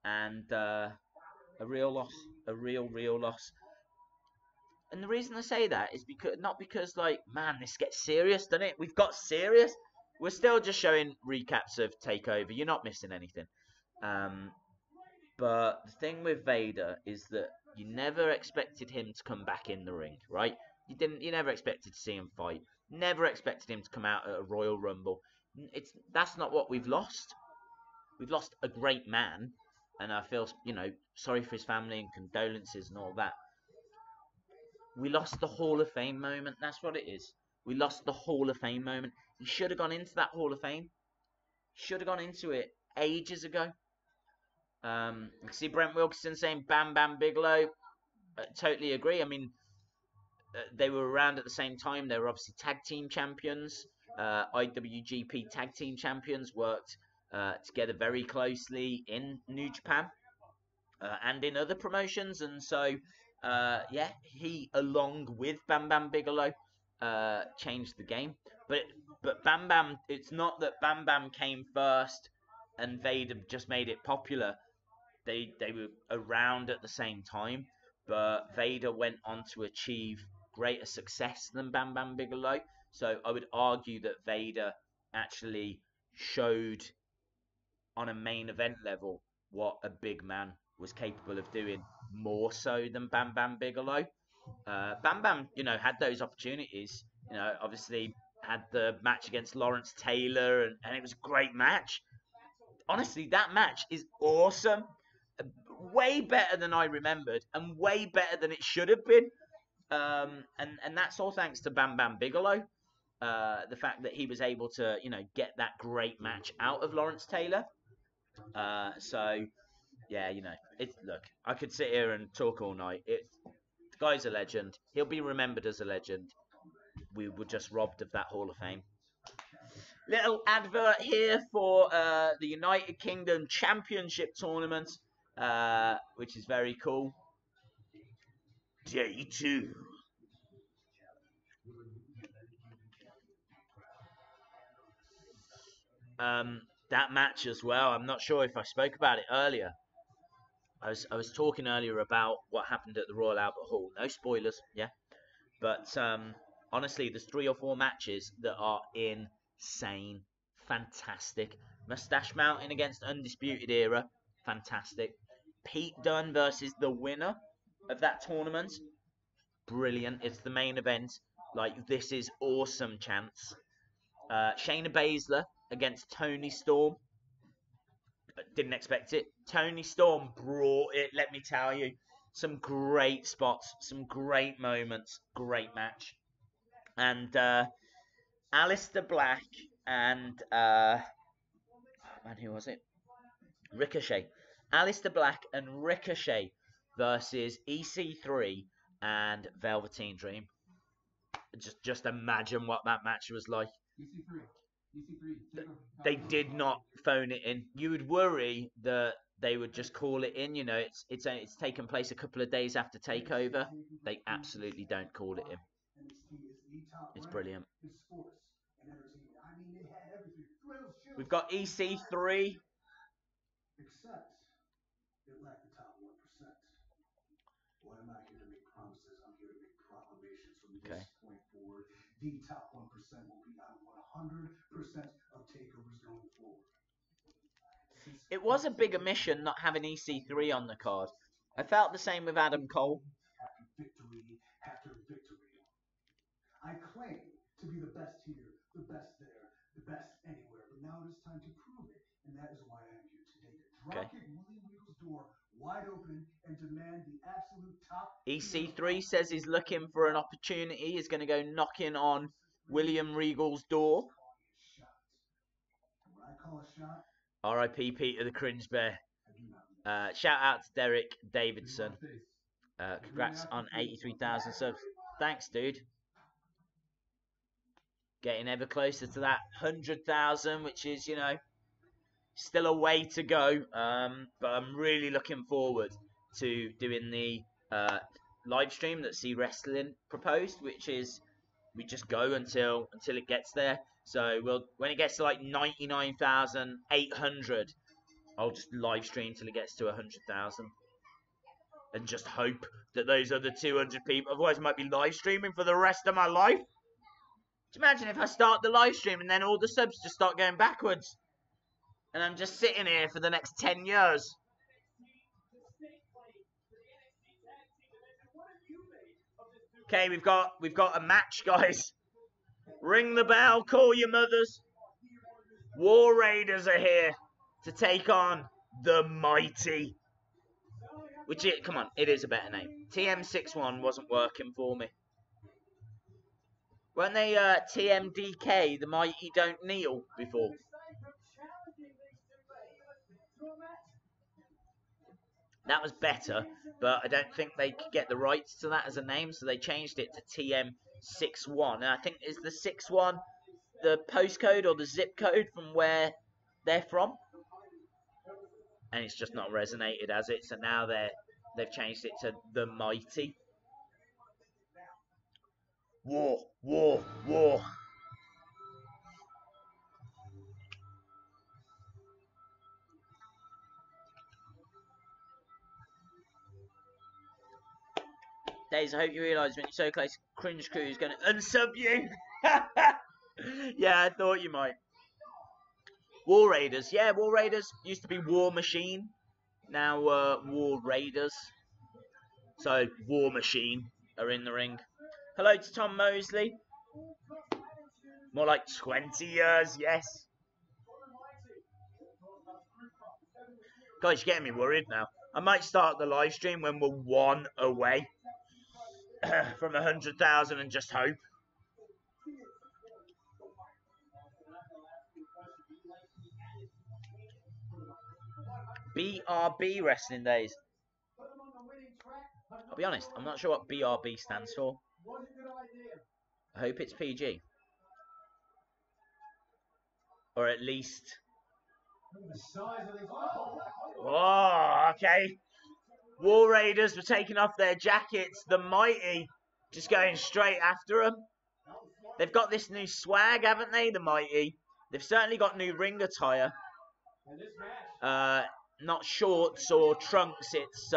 And a real loss. A real loss. And the reason I say that is not because, like, man, this gets serious, doesn't it? We've got serious. We're still just showing recaps of TakeOver. You're not missing anything. But the thing with Vader is that you never expected him to come back in the ring, right? You never expected to see him fight. Never expected him to come out at a Royal Rumble. That's not what we've lost. We've lost a great man, and I feel, sorry for his family and condolences and all that. We lost the Hall of Fame moment. That's what it is. We lost the Hall of Fame moment. He should have gone into that Hall of Fame. Should have gone into it ages ago. I see Brent Wilkinson saying Bam Bam Bigelow. Totally agree. I mean, they were around at the same time. They were obviously tag team champions. IWGP tag team champions, worked together very closely in New Japan and in other promotions. And so, yeah, he, along with Bam Bam Bigelow, changed the game. But Bam Bam, it's not that Bam Bam came first and Vader just made it popular. They were around at the same time, but Vader went on to achieve greater success than Bam Bam Bigelow. So I would argue that Vader actually showed on a main event level what a big man was capable of doing, more so than Bam Bam Bigelow. Bam Bam, had those opportunities. Obviously had the match against Lawrence Taylor, and it was a great match. Honestly, that match is awesome. Way better than I remembered, and way better than it should have been. And that's all thanks to Bam Bam Bigelow. The fact that he was able to, get that great match out of Lawrence Taylor. So, yeah, look, I could sit here and talk all night. Guy's a legend. He'll be remembered as a legend. We were just robbed of that Hall of Fame. Little advert here for the United Kingdom Championship Tournament, which is very cool. Day 2. That match as well. I'm not sure if I spoke about it earlier. I was talking earlier about what happened at the Royal Albert Hall. No spoilers, yeah. But honestly, there's 3 or 4 matches that are insane, fantastic. Mustache Mountain against Undisputed Era, fantastic. Pete Dunne versus the winner of that tournament, brilliant. It's the main event. Like, this is awesome chance. Shayna Baszler against Toni Storm. Didn't expect it. Toni Storm brought it, let me tell you. Some great spots, some great moments, great match. And Aleister Black and who was it? Ricochet. Aleister Black and Ricochet versus EC3 and Velveteen Dream. Just imagine what that match was like. EC3. They did not phone it in. You would worry that they would just call it in. You know, it's taken place a couple of days after Takeover. They absolutely don't call it in. It's brilliant. We've got EC3. Except it lacked the top 1%. Well, I'm not here to make promises. I'm here to make proclamations. From this point forward, the top 1% will be on 100% of takeovers going forward. It was a big omission not having EC3 on the card. I felt the same with Adam Cole. Victory after victory. I claim to be the best here, the best there, the best anywhere. But now it is time to prove it. And that is why I am here today to dropkick William Regal's door wide open and demand the absolute top. EC3 says he's looking for an opportunity. He's going to go knocking on William Regal's door. When I call a shot, R.I.P. Peter the Cringe Bear. Shout out to Derek Davidson. Congrats on 83,000 subs. Thanks, dude. Getting ever closer to that 100,000, which is, you know, still a way to go. But I'm really looking forward to doing the live stream that See Wrestling proposed, which is we just go until it gets there. So when it gets to like 99,800, I'll just live stream till it gets to 100,000. And just hope that those other 200 people, otherwise I might be live streaming for the rest of my life. Do you imagine if I start the live stream and then all the subs just start going backwards? And I'm just sitting here for the next 10 years. Okay, we've got a match, guys. Ring the bell, call your mothers. War Raiders are here to take on the Mighty. Which, come on, it is a better name. TM61 wasn't working for me. Weren't they TMDK, the Mighty Don't Kneel, before? That was better, but I don't think they could get the rights to that as a name, so they changed it to TM61. And I think, is the 61 the postcode or the zip code from where they're from? And it's just not resonated, has it? So now they've changed it to the Mighty. War, war, war. Daze, I hope you realise when you're so close, Cringe Crew is going to unsub you. Yeah, I thought you might. War Raiders. Yeah, War Raiders used to be War Machine. Now War Raiders. So War Machine are in the ring. Hello to Tom Mosley. More like 20 years, yes. Guys, you're getting me worried now. I might start the live stream when we're 1 away from 100,000 and just hope. BRB Wrestling Days. I'll be honest, I'm not sure what BRB stands for. I hope it's PG. Or at least... Oh, okay. War Raiders were taking off their jackets. The Mighty just going straight after them. They've got this new swag, haven't they, the Mighty? They've certainly got new ring attire. Not shorts or trunks. It's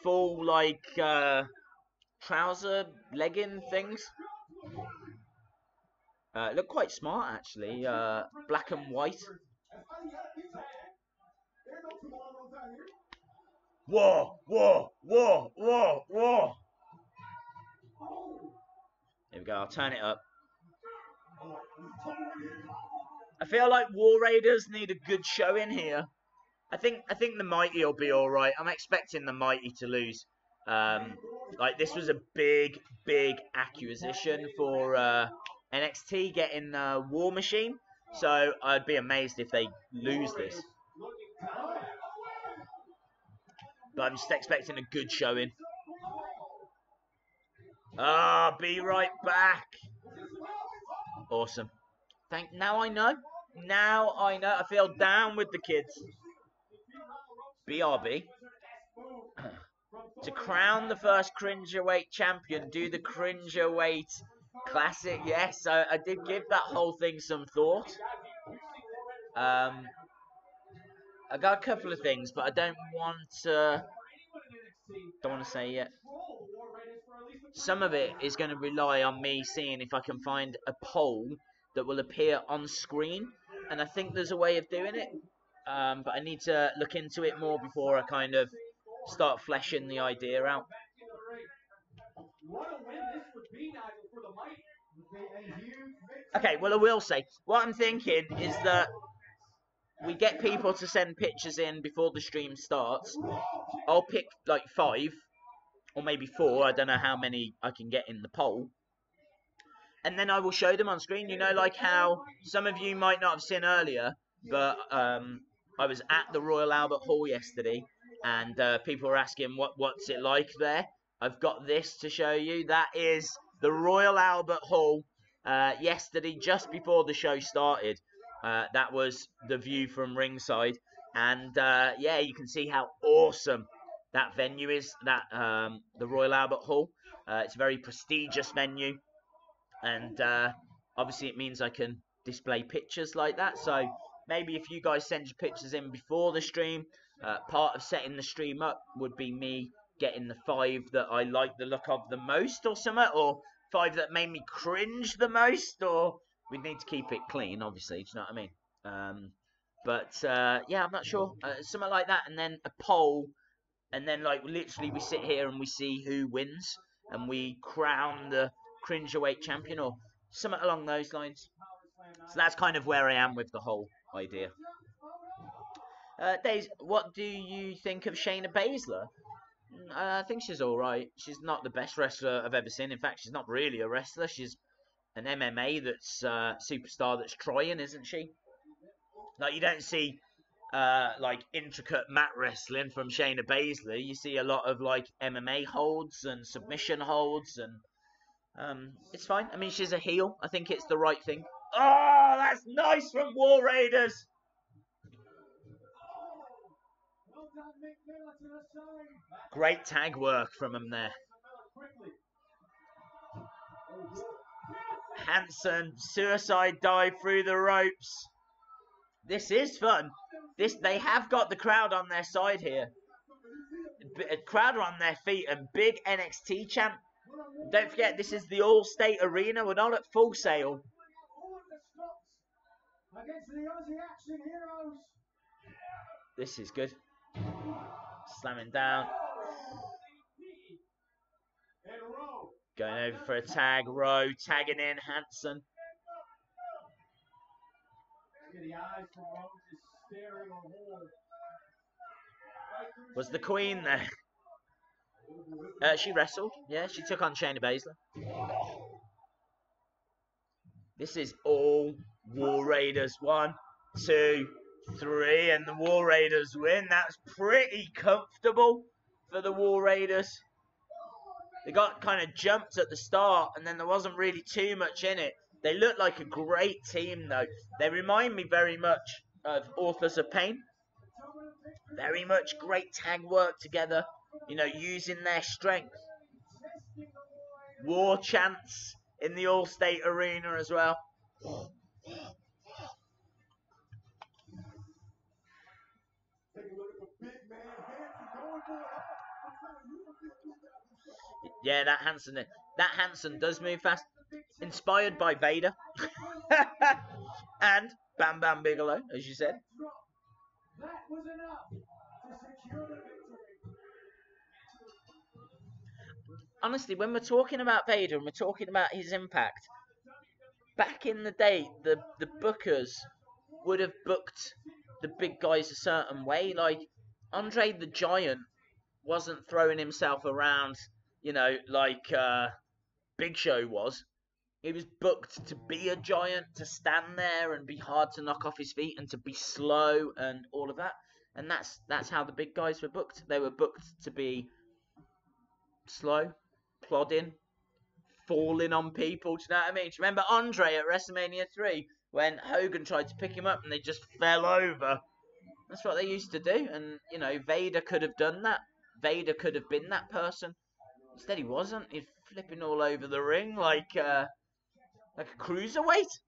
full, like, trouser, legging things. Look quite smart, actually. Black and white. Whoa, whoa, whoa, whoa, whoa. Here we go, I'll turn it up. I feel like War Raiders need a good showing here. I think the Mighty will be alright. I'm expecting the Mighty to lose. Like, this was a big, big acquisition for NXT getting War Machine. So I'd be amazed if they lose this. But I'm just expecting a good showing. Be right back. Awesome. Now I know. Now I know. I feel down with the kids. BRB. To crown the first Cringerweight champion, do the Cringerweight Classic. Yes, I did give that whole thing some thought. I got a couple of things, but I don't want to say yet. Some of it is going to rely on me seeing if I can find a poll that will appear on screen, and I think there's a way of doing it, but I need to look into it more before I kind of start fleshing the idea out. Okay, well, I will say, what I'm thinking is that we get people to send pictures in before the stream starts. I'll pick like 5 or maybe 4. I don't know how many I can get in the poll. And then I will show them on screen. You know, like how some of you might not have seen earlier, but I was at the Royal Albert Hall yesterday, and people were asking what's it like there. I've got this to show you. That is the Royal Albert Hall yesterday, just before the show started. That was the view from ringside, and yeah, you can see how awesome that venue is. That the Royal Albert Hall. It's a very prestigious venue, and obviously it means I can display pictures like that. So maybe if you guys send your pictures in before the stream, part of setting the stream up would be me getting the 5 that I like the look of the most or something, or 5 that made me cringe the most, or we need to keep it clean, obviously, do you know what I mean? But yeah, I'm not sure. Something like that, and then a poll, and then like literally we sit here and we see who wins, and we crown the Cringerweight champion, or something along those lines. So that's kind of where I am with the whole idea. Daze, what do you think of Shayna Baszler? I think she's alright. She's not the best wrestler I've ever seen. In fact, she's not really a wrestler. She's an MMA that's superstar that's trying, isn't she? Like, you don't see like intricate mat wrestling from Shayna Baszler. You see a lot of like MMA holds and submission holds, and it's fine. I mean, she's a heel. I think it's the right thing. Oh, that's nice from War Raiders. Great tag work from him there. Hanson, suicide dive through the ropes. This is fun. They have got the crowd on their side here. A crowd are on their feet, and big NXT champ. Don't forget, this is the Allstate Arena. We're not at Full Sail. This is good. Slamming down. Going over for a tag. Rowe tagging in Hanson. Was the Queen there? She wrestled. Yeah, she took on Shayna Baszler. This is all War Raiders. 1, 2, 3 and the War Raiders win. That's pretty comfortable for the War Raiders. They got kind of jumped at the start and then there wasn't really too much in it. They look like a great team though. They remind me very much of Authors of Pain. Very much great tag work together, using their strength. War chants in the Allstate Arena as well. Yeah, that Hanson does move fast. Inspired by Vader. And Bam Bam Bigelow, as you said. That was enough to secure the victory. Honestly, when we're talking about Vader and we're talking about his impact, back in the day, the bookers would have booked the big guys a certain way. Like, Andre the Giant wasn't throwing himself around, like Big Show was. He was booked to be a giant, to stand there and be hard to knock off his feet and to be slow and all of that. And that's how the big guys were booked. They were booked to be slow, plodding, falling on people. Do you know what I mean? Do you remember Andre at WrestleMania 3 when Hogan tried to pick him up and they just fell over? That's what they used to do. And, Vader could have done that. Vader could have been that person. Instead, he wasn't. He's flipping all over the ring like a cruiserweight.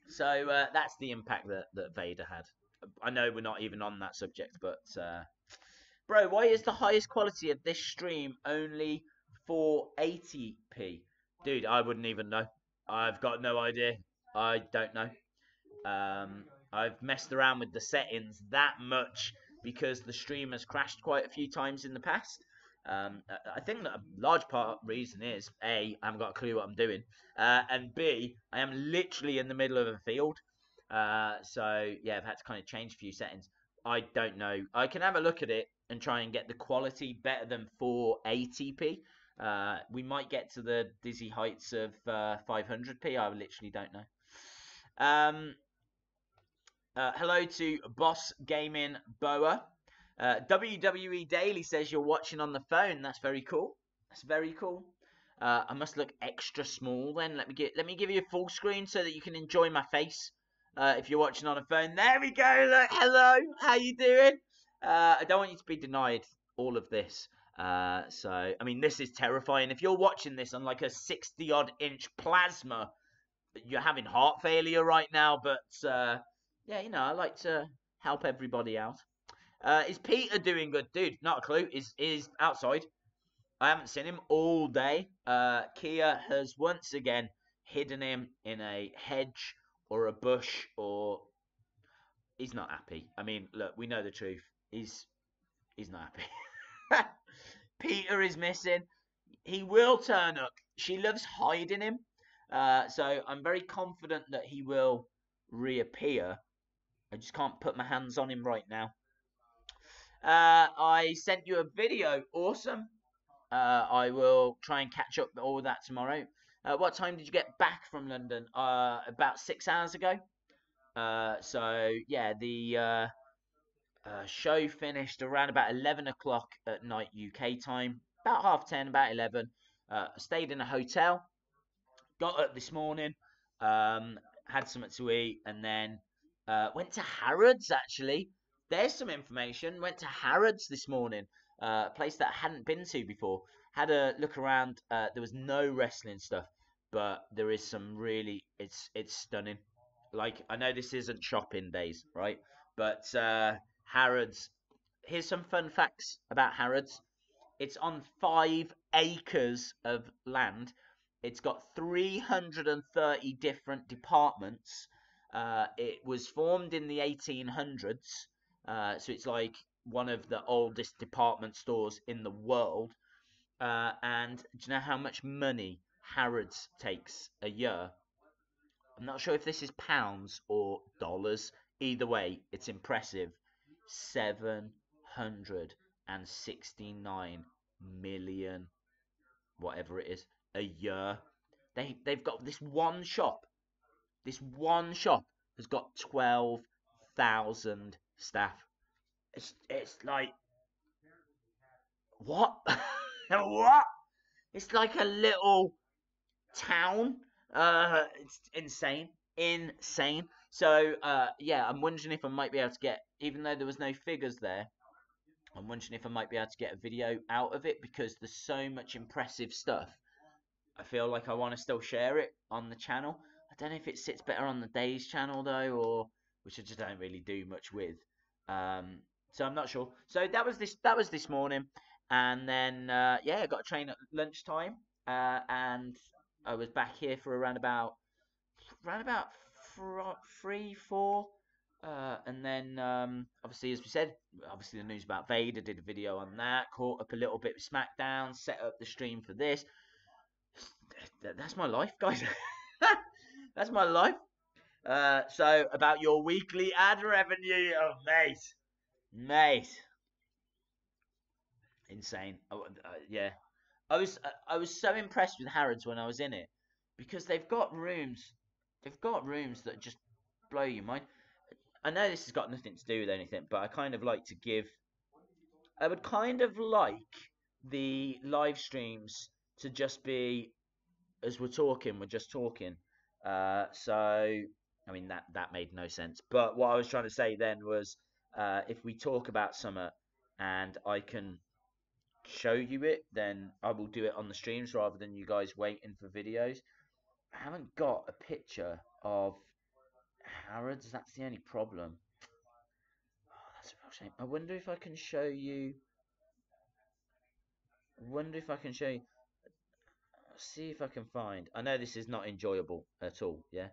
So that's the impact that Vader had. I know we're not even on that subject, but bro, why is the highest quality of this stream only 480p? Dude, I wouldn't even know. I've got no idea. I don't know. I've messed around with the settings that much because the stream has crashed quite a few times in the past. I think that a large reason is A, I haven't got a clue what I'm doing, and B, I am literally in the middle of a field. So yeah, I've had to kind of change a few settings. I don't know. I can have a look at it and try and get the quality better than 480p. We might get to the dizzy heights of 500p. I literally don't know. Hello to Boss Gaming Boa. WWE Daily says you're watching on the phone. That's very cool. That's very cool. I must look extra small then. Let me give you a full screen so that you can enjoy my face. If you're watching on a phone, there we go. Look, hello. How you doing? I don't want you to be denied all of this. So I mean, this is terrifying. If you're watching this on like a 60-odd inch plasma, you're having heart failure right now. But yeah, I like to help everybody out. Is Peter doing good? Dude, not a clue. Is outside. I haven't seen him all day. Kia has once again hidden him in a hedge or a bush, or he's not happy. I mean, look, we know the truth. He's not happy. Peter is missing. He will turn up. She loves hiding him. So I'm very confident that he will reappear. I just can't put my hands on him right now. I sent you a video. Awesome. I will try and catch up with all that tomorrow. What time did you get back from London? About 6 hours ago. So yeah, the show finished around about 11 o'clock at night UK time. About 10:30, about 11. Stayed in a hotel. Got up this morning. Had something to eat, and then went to Harrods actually. There's some information. Went to Harrods this morning, a place that I hadn't been to before. Had a look around. There was no wrestling stuff, but there is some really. It's stunning. Like, I know this isn't shopping days, right? But Harrods. Here's some fun facts about Harrods. It's on 5 acres of land. It's got 330 different departments. It was formed in the 1800s. So it's like one of the oldest department stores in the world. And do you know how much money Harrods takes a year? I'm not sure if this is pounds or dollars. Either way, it's impressive. 769 million, whatever it is, a year. They've got this one shop. This one shop has got 1,000 staff. It's like, what? What? It's like a little town. It's insane. So yeah, I'm wondering if I might be able to get, even though there was no figures there, I'm wondering if I might be able to get a video out of it, because there's so much impressive stuff. I feel like I want to still share it on the channel. I don't know if it sits better on the Daze channel though, or which I just don't really do much with. So I'm not sure. So that was this morning, and then yeah, I got a train at lunchtime, and I was back here for around about 3, 4. And then, obviously, as we said, obviously the news about Vader, did a video on that, caught up a little bit with SmackDown, set up the stream for this. That's my life, guys. That's my life. So, about your weekly ad revenue, oh, mate. Insane. Yeah. I was so impressed with Harrods when I was in it, because they've got rooms that just blow your mind. I know this has got nothing to do with anything, but I would kind of like the live streams to just be, as we're just talking. So, I mean, that made no sense. But what I was trying to say then was, if we talk about summer and I can show you it, then I will do it on the streams rather than you guys waiting for videos. I haven't got a picture of Harrods. That's the only problem. That's a real shame. I wonder if I can show you. See if I can find. I know this is not enjoyable at all, yeah.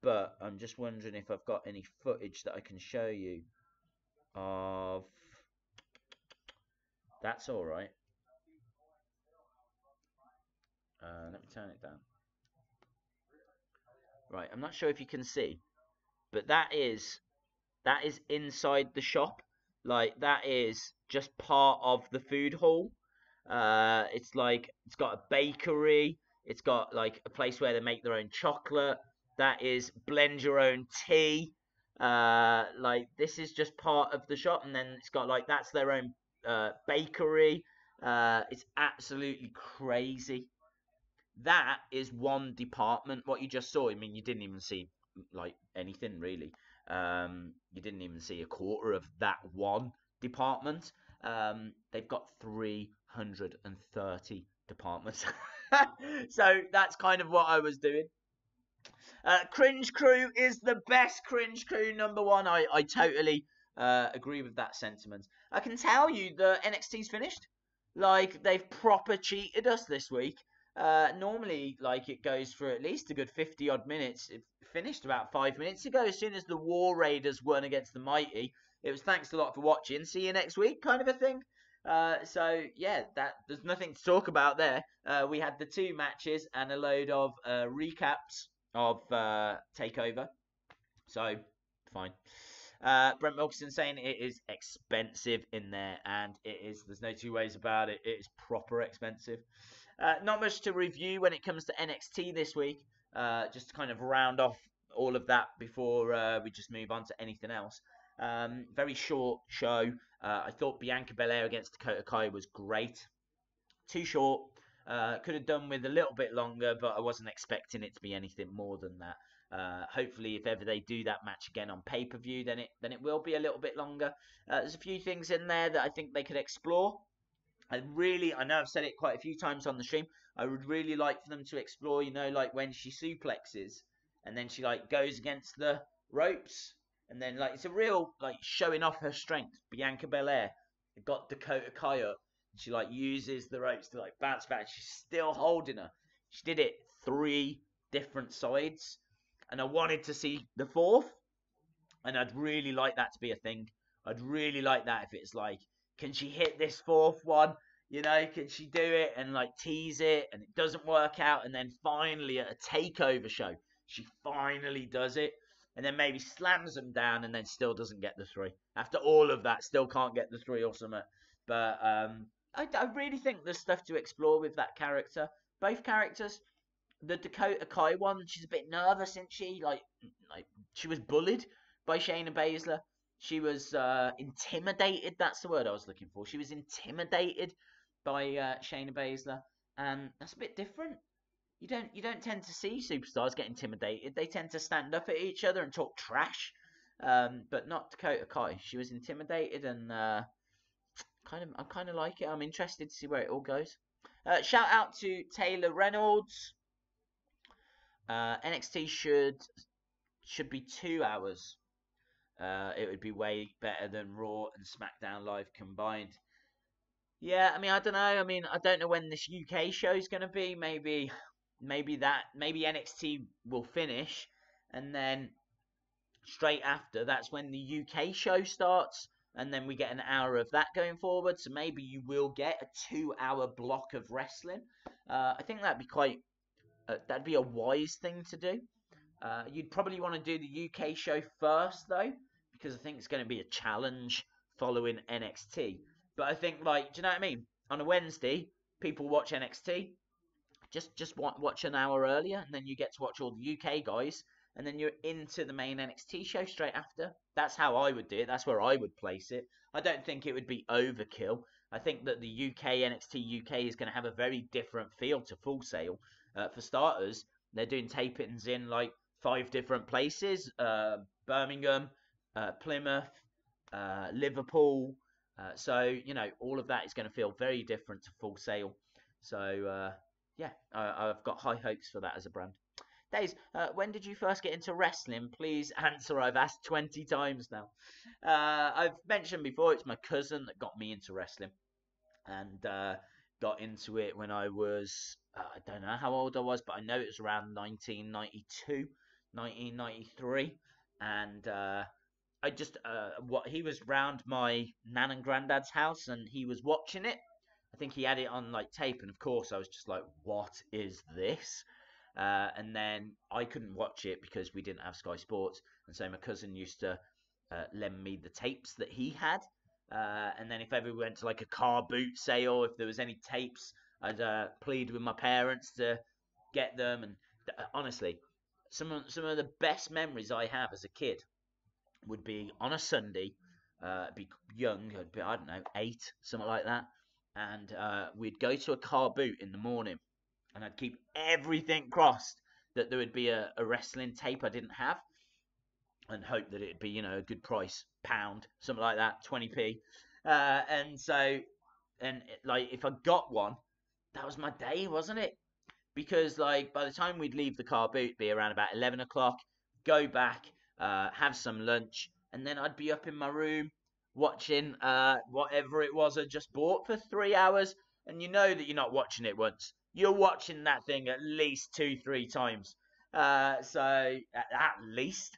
But I'm just wondering if I've got any footage that I can show you of. That's all right. Let me turn it down. Right, I'm not sure if you can see, but that is inside the shop. Like, that is just part of the food hall. It's like, it's got a bakery. It's got like a place where they make their own chocolate. That is blend your own tea. Like, this is just part of the shop, and then it's got like, that's their own bakery. It's absolutely crazy. That is one department. What you just saw, I mean, you didn't even see like anything really. You didn't even see a quarter of that one department. They've got 330 departments. So that's kind of what I was doing. Cringe Crew is the best. Cringe Crew #1. I totally agree with that sentiment. I can tell you the NXT's finished. Like, they've proper cheated us this week. Normally, like, it goes for at least a good 50 odd minutes. It finished about 5 minutes ago. As soon as the War Raiders won against the Mighty, it was thanks a lot for watching. See you next week, kind of a thing. So yeah, there's nothing to talk about there. We had the 2 matches and a load of recaps of Takeover. So fine. Brent Wilkinson saying it is expensive in there, and it is. There's no two ways about it. It is proper expensive. Not much to review when it comes to NXT this week. Just to kind of round off all of that before we just move on to anything else. Very short show. I thought Bianca Belair against Dakota Kai was great. Too short. Could have done with a little bit longer, but I wasn't expecting it to be anything more than that. Hopefully, if ever they do that match again on pay-per-view, then it will be a little bit longer. There's a few things in there that I think they could explore. I know I've said it quite a few times on the stream. I would really like for them to explore, like when she suplexes and then she like goes against the ropes, and then like it's a real like showing off her strength. Bianca Belair got Dakota Kai up, and she like uses the ropes to like bounce back. She's still holding her. She did it 3 different sides, and I wanted to see the 4th, and I'd really like that to be a thing. I'd really like that if it's like, can she hit this 4th one? Can she do it and like tease it, and it doesn't work out, and then finally at a takeover show, she finally does it, and then maybe slams them down, and then still doesn't get the 3. After all of that, still can't get the 3 or something. But I really think there's stuff to explore with that character. Both characters. The Dakota Kai one, she's a bit nervous, isn't she? Like she was bullied by Shayna Baszler. She was intimidated. That's the word I was looking for. She was intimidated by Shayna Baszler, and that's a bit different. You don't tend to see superstars get intimidated. They tend to stand up at each other and talk trash. But not Dakota Kai. She was intimidated, and I kind of like it. I'm interested to see where it all goes. Shout out to Taylor Reynolds. NXT should be 2 hours. It would be way better than Raw and SmackDown Live combined. Yeah, I mean, I don't know. I mean, I don't know when this UK show is going to be. Maybe NXT will finish, and then straight after, that's when the UK show starts, and then we get an hour of that going forward. So maybe you will get a 2 hour block of wrestling. I think that'd be a wise thing to do. You'd probably want to do the UK show first, though, because I think it's going to be a challenge following NXT. But I think, like, do you know what I mean? On a Wednesday, people watch NXT. Just watch an hour earlier, and then you get to watch all the UK guys, and then you're into the main NXT show straight after. That's how I would do it. That's where I would place it. I don't think it would be overkill. I think that the NXT UK is going to have a very different feel to Full Sail. For starters, they're doing tapings in like 5 different places: Birmingham, Plymouth, Liverpool. So all of that is going to feel very different to Full Sail. So yeah, I've got high hopes for that as a brand. Daze, when did you first get into wrestling? Please answer. I've asked 20 times now. I've mentioned before, it's my cousin that got me into wrestling, and got into it when I was, I don't know how old I was, but I know it was around 1992, 1993, and he was round my nan and granddad's house, and he was watching it. I think he had it on like tape, and of course I was just like, what is this? And then I couldn't watch it because we didn't have Sky Sports, and so my cousin used to lend me the tapes that he had. And then if ever we went to like a car boot sale, if there was any tapes, I'd plead with my parents to get them. And honestly, some of the best memories I have as a kid would be on a Sunday. Be young, I'd be, I don't know, 8, something like that, and we'd go to a car boot in the morning, and I'd keep everything crossed that there would be a wrestling tape I didn't have, and hope that it'd be a good price, £1, something like that, 20p. Like if I got one, that was my day, wasn't it? Because like by the time we'd leave the car boot, it'd be around about 11 o'clock, go back, have some lunch, and then I'd be up in my room watching whatever it was I just bought for 3 hours. And you know that you're not watching it once. You're watching that thing at least 2-3 times. So at least.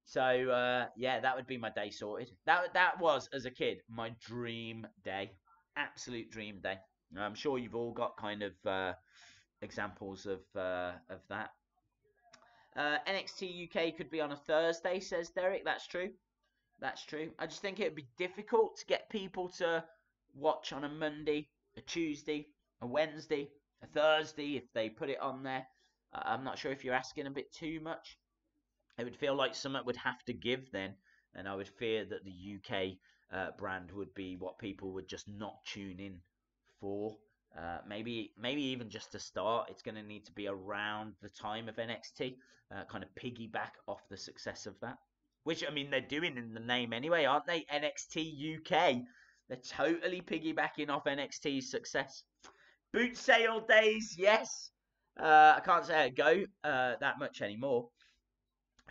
So yeah, that would be my day sorted. That was, as a kid, my dream day. Absolute dream day. I'm sure you've all got kind of examples of that. NXT UK could be on a Thursday, says Derek. That's true. That's true. I just think it would be difficult to get people to watch on a Monday, a Tuesday, a Wednesday, a Thursday if they put it on there. I'm not sure if you're asking a bit too much. It would feel like something would have to give then, and I would fear that the UK brand would be what people would just not tune in for. Maybe even just to start, it's going to need to be around the time of NXT, kind of piggyback off the success of that. Which, I mean, they're doing in the name anyway, aren't they? NXT UK. They're totally piggybacking off NXT's success. Boot sale days, yes. I can't say I go that much anymore.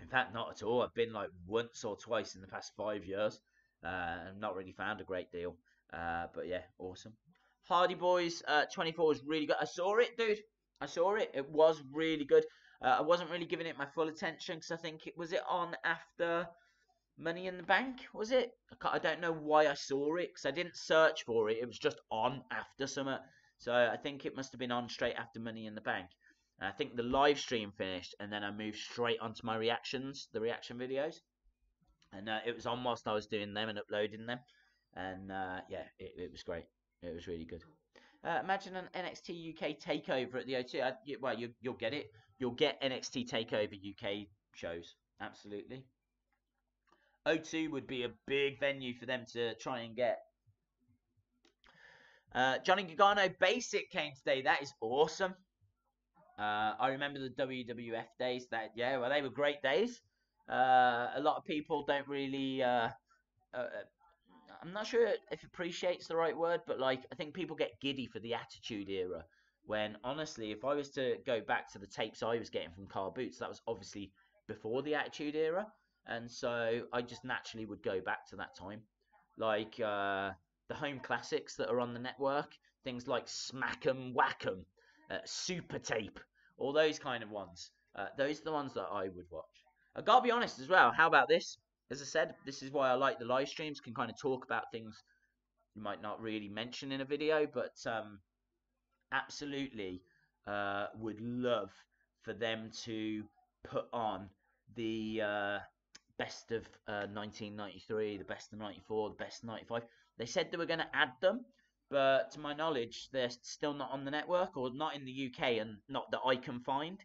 In fact, not at all. I've been like once or twice in the past 5 years. I've not really found a great deal. But yeah, awesome. Hardy Boys 24 was really good. I saw it, dude. I saw it. It was really good. I wasn't really giving it my full attention because I think it was on after Money in the Bank, was it? I don't know why I saw it because I didn't search for it. It was just on after Summer. So I think it must have been on straight after Money in the Bank. And I think the live stream finished and then I moved straight onto my reactions, the reaction videos. And it was on whilst I was doing them and uploading them. And yeah, it was great. It was really good. Imagine an NXT UK takeover at the O2. Well, you'll get it. You'll get NXT Takeover UK shows. Absolutely. O2 would be a big venue for them to try and get. Johnny Gargano Basic came today. That is awesome. I remember the WWF days. Well, they were great days. A lot of people don't really. I'm not sure if appreciate's the right word, but like I think people get giddy for the Attitude Era. When honestly, if I was to go back to the tapes I was getting from Carl Boots, that was obviously before the Attitude Era, and so I just naturally would go back to that time. Like the home classics that are on the network, things like Smack 'em Whack 'em, Super Tape, all those kind of ones. Those are the ones that I would watch. I gotta be honest as well. How about this? As I said, this is why I like the live streams. Can kind of talk about things you might not really mention in a video, but absolutely would love for them to put on the best of 1993, the best of 94, the best of 95. They said they were going to add them, but to my knowledge, they're still not on the network or not in the UK, and not that I can find.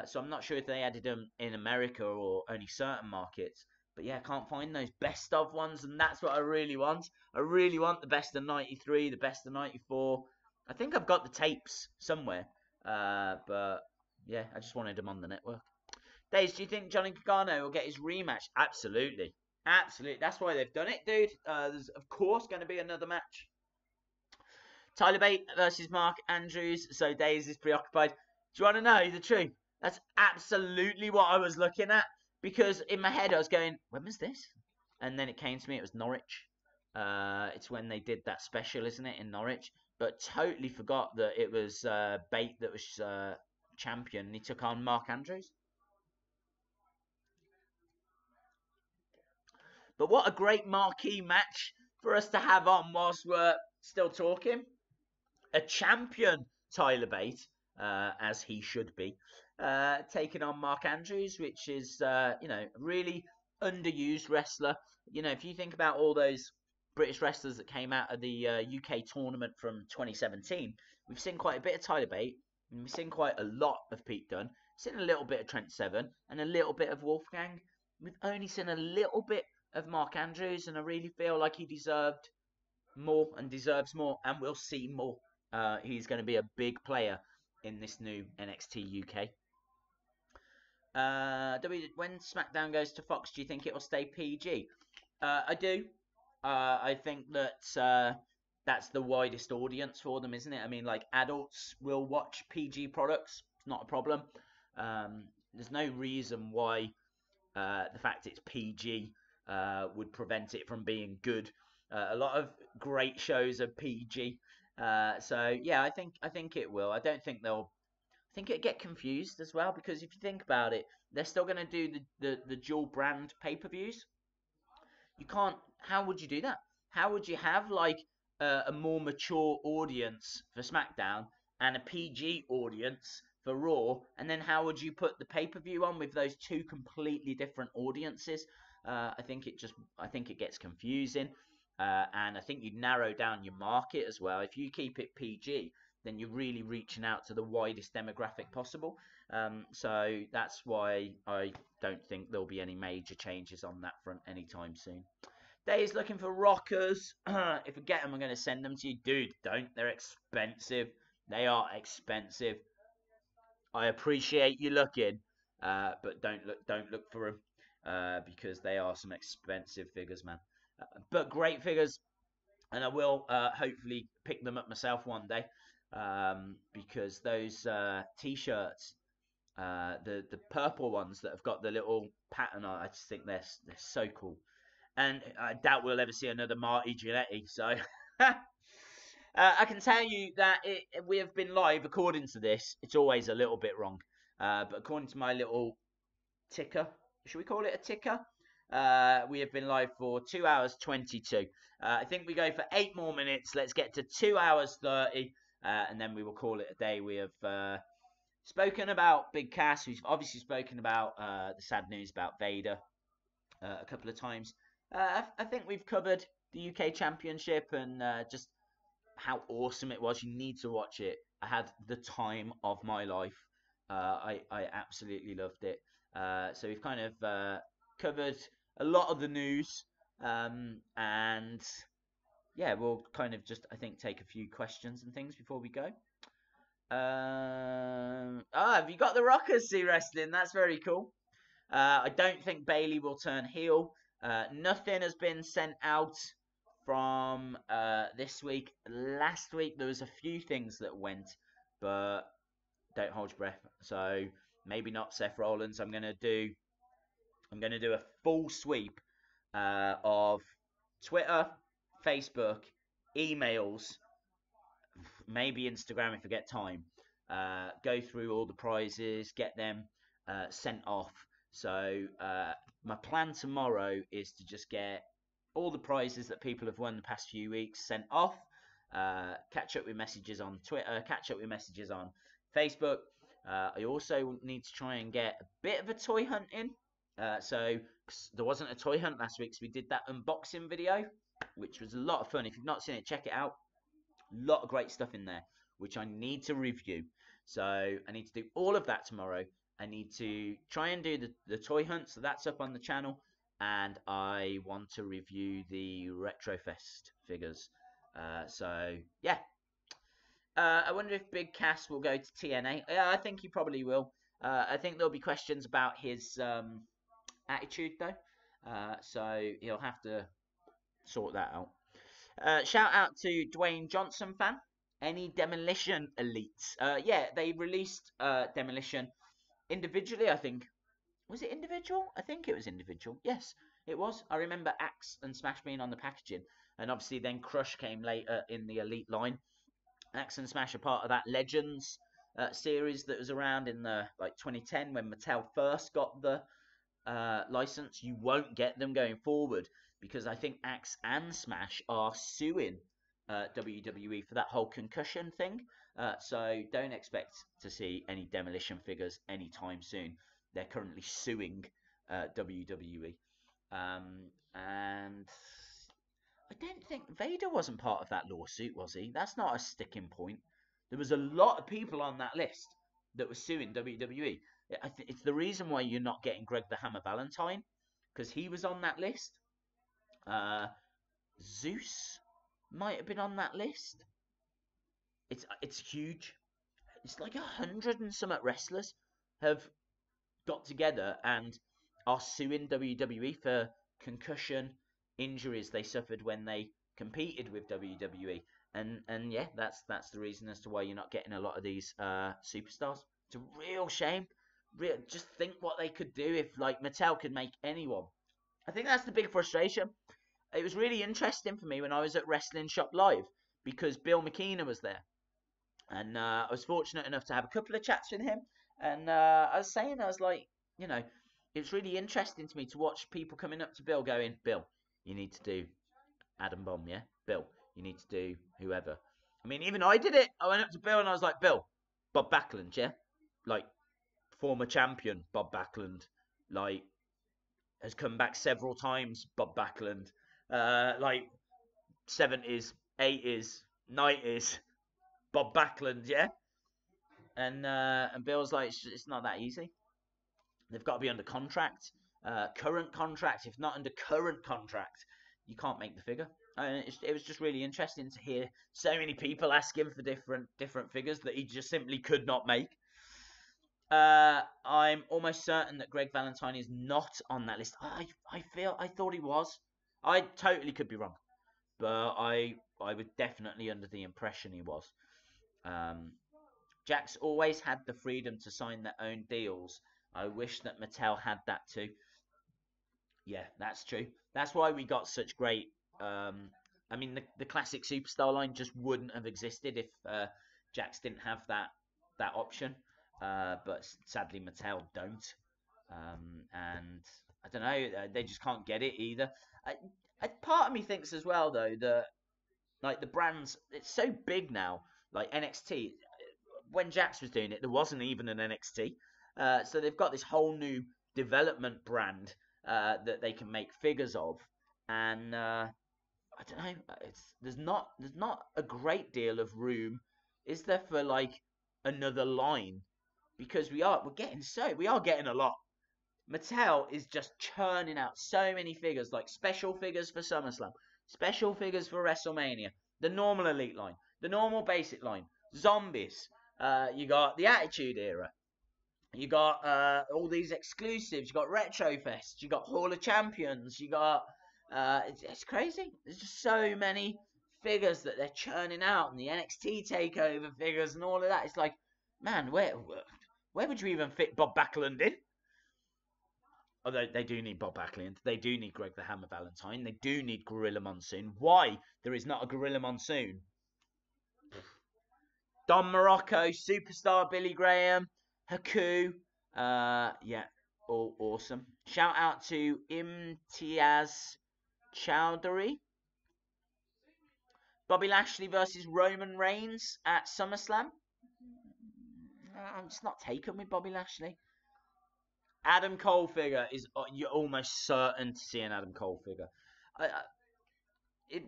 So I'm not sure if they added them in America or only certain markets. But yeah, I can't find those best of ones, and that's what I really want. I really want the best of 93, the best of 94. I think I've got the tapes somewhere. But yeah, I just wanted them on the network. Daze, do you think Johnny Gargano will get his rematch? Absolutely. Absolutely. That's why they've done it, dude. There's, of course, going to be another match. Tyler Bate versus Mark Andrews. So Daze is preoccupied. Do you want to know the truth? That's absolutely what I was looking at. Because in my head I was going, when was this? And then it came to me, it was Norwich. It's when they did that special, isn't it, in Norwich? But totally forgot that it was Bate that was champion. And he took on Mark Andrews. But what a great marquee match for us to have on whilst we're still talking. A champion, Tyler Bate, as he should be, taking on Mark Andrews, which is, really underused wrestler. If you think about all those British wrestlers that came out of the UK tournament from 2017, we've seen quite a bit of Tyler Bate, and we've seen quite a lot of Pete Dunne, seen a little bit of Trent Seven, and a little bit of Wolfgang. We've only seen a little bit of Mark Andrews, and I really feel like he deserved more and deserves more, and we'll see more. He's going to be a big player in this new NXT UK. When SmackDown goes to Fox, do you think it will stay PG? I do. I think that that's the widest audience for them, isn't it? I mean, like, adults will watch PG products. It's not a problem. There's no reason why the fact it's PG would prevent it from being good. A lot of great shows are PG. So yeah, I think it will. I don't think they'll. I think it'd get confused as well, because if you think about it, they're still going to do the dual brand pay-per-views. You can't. How would you do that? How would you have like a more mature audience for SmackDown and a PG audience for Raw, and then how would you put the pay-per-view on with those two completely different audiences? I think it gets confusing, and I think you narrow down your market as well. If you keep it PG, then you're really reaching out to the widest demographic possible. So that's why I don't think there'll be any major changes on that front anytime soon. Dave's looking for rockers. If I get them, I'm going to send them to you. Dude, don't. They're expensive. They are expensive. I appreciate you looking, but don't look for them, because they are some expensive figures, man. But great figures, and I will hopefully pick them up myself one day, because those t-shirts, the purple ones that have got the little pattern on, I just think they're so cool. And I doubt we'll ever see another Marty Jannetty. So I can tell you that we have been live, according to this. It's always a little bit wrong. But according to my little ticker, should we call it a ticker? We have been live for 2 hours 22. I think we go for 8 more minutes. Let's get to 2 hours 30, and then we will call it a day. We have spoken about Big Cass. We've obviously spoken about the sad news about Vader a couple of times. I think we've covered the UK Championship and just how awesome it was. You need to watch it. I had the time of my life. I absolutely loved it. So we've kind of covered a lot of the news, and yeah, we'll kind of just, I think, take a few questions and things before we go. Have you got the Rockers see wrestling? That's very cool. I don't think Bayley will turn heel. Nothing has been sent out from this week. Last week there was a few things that went, but don't hold your breath. So maybe not Seth Rollins. I'm gonna do a full sweep of Twitter, Facebook, emails, maybe Instagram if I get time. Go through all the prizes, get them sent off. So my plan tomorrow is to just get all the prizes that people have won the past few weeks sent off. Catch up with messages on Twitter, catch up with messages on Facebook. I also need to try and get a bit of a toy hunt in. So there wasn't a toy hunt last week, so we did that unboxing video, which was a lot of fun. If you've not seen it, check it out. A lot of great stuff in there, which I need to review. So I need to do all of that tomorrow. I need to try and do the toy hunt, so that's up on the channel. And I want to review the Retrofest figures. So, yeah. I wonder if Big Cass will go to TNA. Yeah, I think he probably will. I think there'll be questions about his attitude, though. So he'll have to sort that out. Shout out to Dwayne Johnson fan. Any Demolition elites? Yeah, they released Demolition individually, I think. Was it individual? I think it was individual. Yes, it was. I remember Axe and Smash being on the packaging. And obviously then Crush came later in the elite line. Axe and Smash are part of that Legends series that was around in the 2010 when Mattel first got the license. You won't get them going forward because I think Axe and Smash are suing WWE for that whole concussion thing. So don't expect to see any Demolition figures anytime soon. They're currently suing WWE. And I don't think Vader wasn't part of that lawsuit, was he? That's not a sticking point. There was a lot of people on that list that were suing WWE. It's the reason why you're not getting Greg the Hammer Valentine, because he was on that list. Zeus might have been on that list. It's huge. It's like 100 and some wrestlers have got together and are suing WWE for concussion injuries they suffered when they competed with WWE. And yeah, that's the reason as to why you're not getting a lot of these superstars. It's a real shame. Just think what they could do if Mattel could make anyone. I think that's the big frustration. It was really interesting for me when I was at Wrestling Shop Live because Bill McKenna was there. And I was fortunate enough to have a couple of chats with him. And I was like, it's really interesting to me to watch people coming up to Bill going, Bill, you need to do Adam Bomb, yeah? Bill, you need to do whoever. I mean, even I did it. I went up to Bill and I was like, Bill, Bob Backlund, yeah? Former champion Bob Backlund. Has come back several times, Bob Backlund. 70s, 80s, 90s, Bob Backlund, yeah? And Bill's like, it's not that easy. They've got to be under contract, current contract. If not under current contract, you can't make the figure. It was just really interesting to hear so many people asking for different figures that he just simply could not make. I'm almost certain that Greg Valentine is not on that list. I thought he was. I totally could be wrong, but I was definitely under the impression he was. Jack's always had the freedom to sign their own deals. I wish that Mattel had that too. Yeah, that's true. That's why we got such great. The classic superstar line just wouldn't have existed if Jax didn't have that option. But sadly, Mattel don't. And I don't know, they just can't get it either. Part of me thinks as well, though, that the brands, it's so big now. Like NXT, when Jax was doing it, there wasn't even an NXT. So they've got this whole new development brand that they can make figures of, and I don't know. There's not a great deal of room, is there, for another line? Because we are getting a lot. Mattel is just churning out so many figures, like special figures for SummerSlam, special figures for WrestleMania, the normal Elite line, the normal basic line, zombies. You got the Attitude Era. You got all these exclusives. You got Retro Fest. You got Hall of Champions. You got it's crazy. There's just so many figures that they're churning out, and the NXT Takeover figures and all of that. It's like, man, where would you even fit Bob Backlund in? Although they do need Bob Backlund, they do need Greg the Hammer Valentine, they do need Gorilla Monsoon. Why there is not a Gorilla Monsoon? Don Morocco, Superstar Billy Graham, Haku, yeah, all awesome. Shout out to Imtiaz Chowdhury. Bobby Lashley versus Roman Reigns at SummerSlam. I'm just not taken with Bobby Lashley. Adam Cole figure is, you're almost certain to see an Adam Cole figure.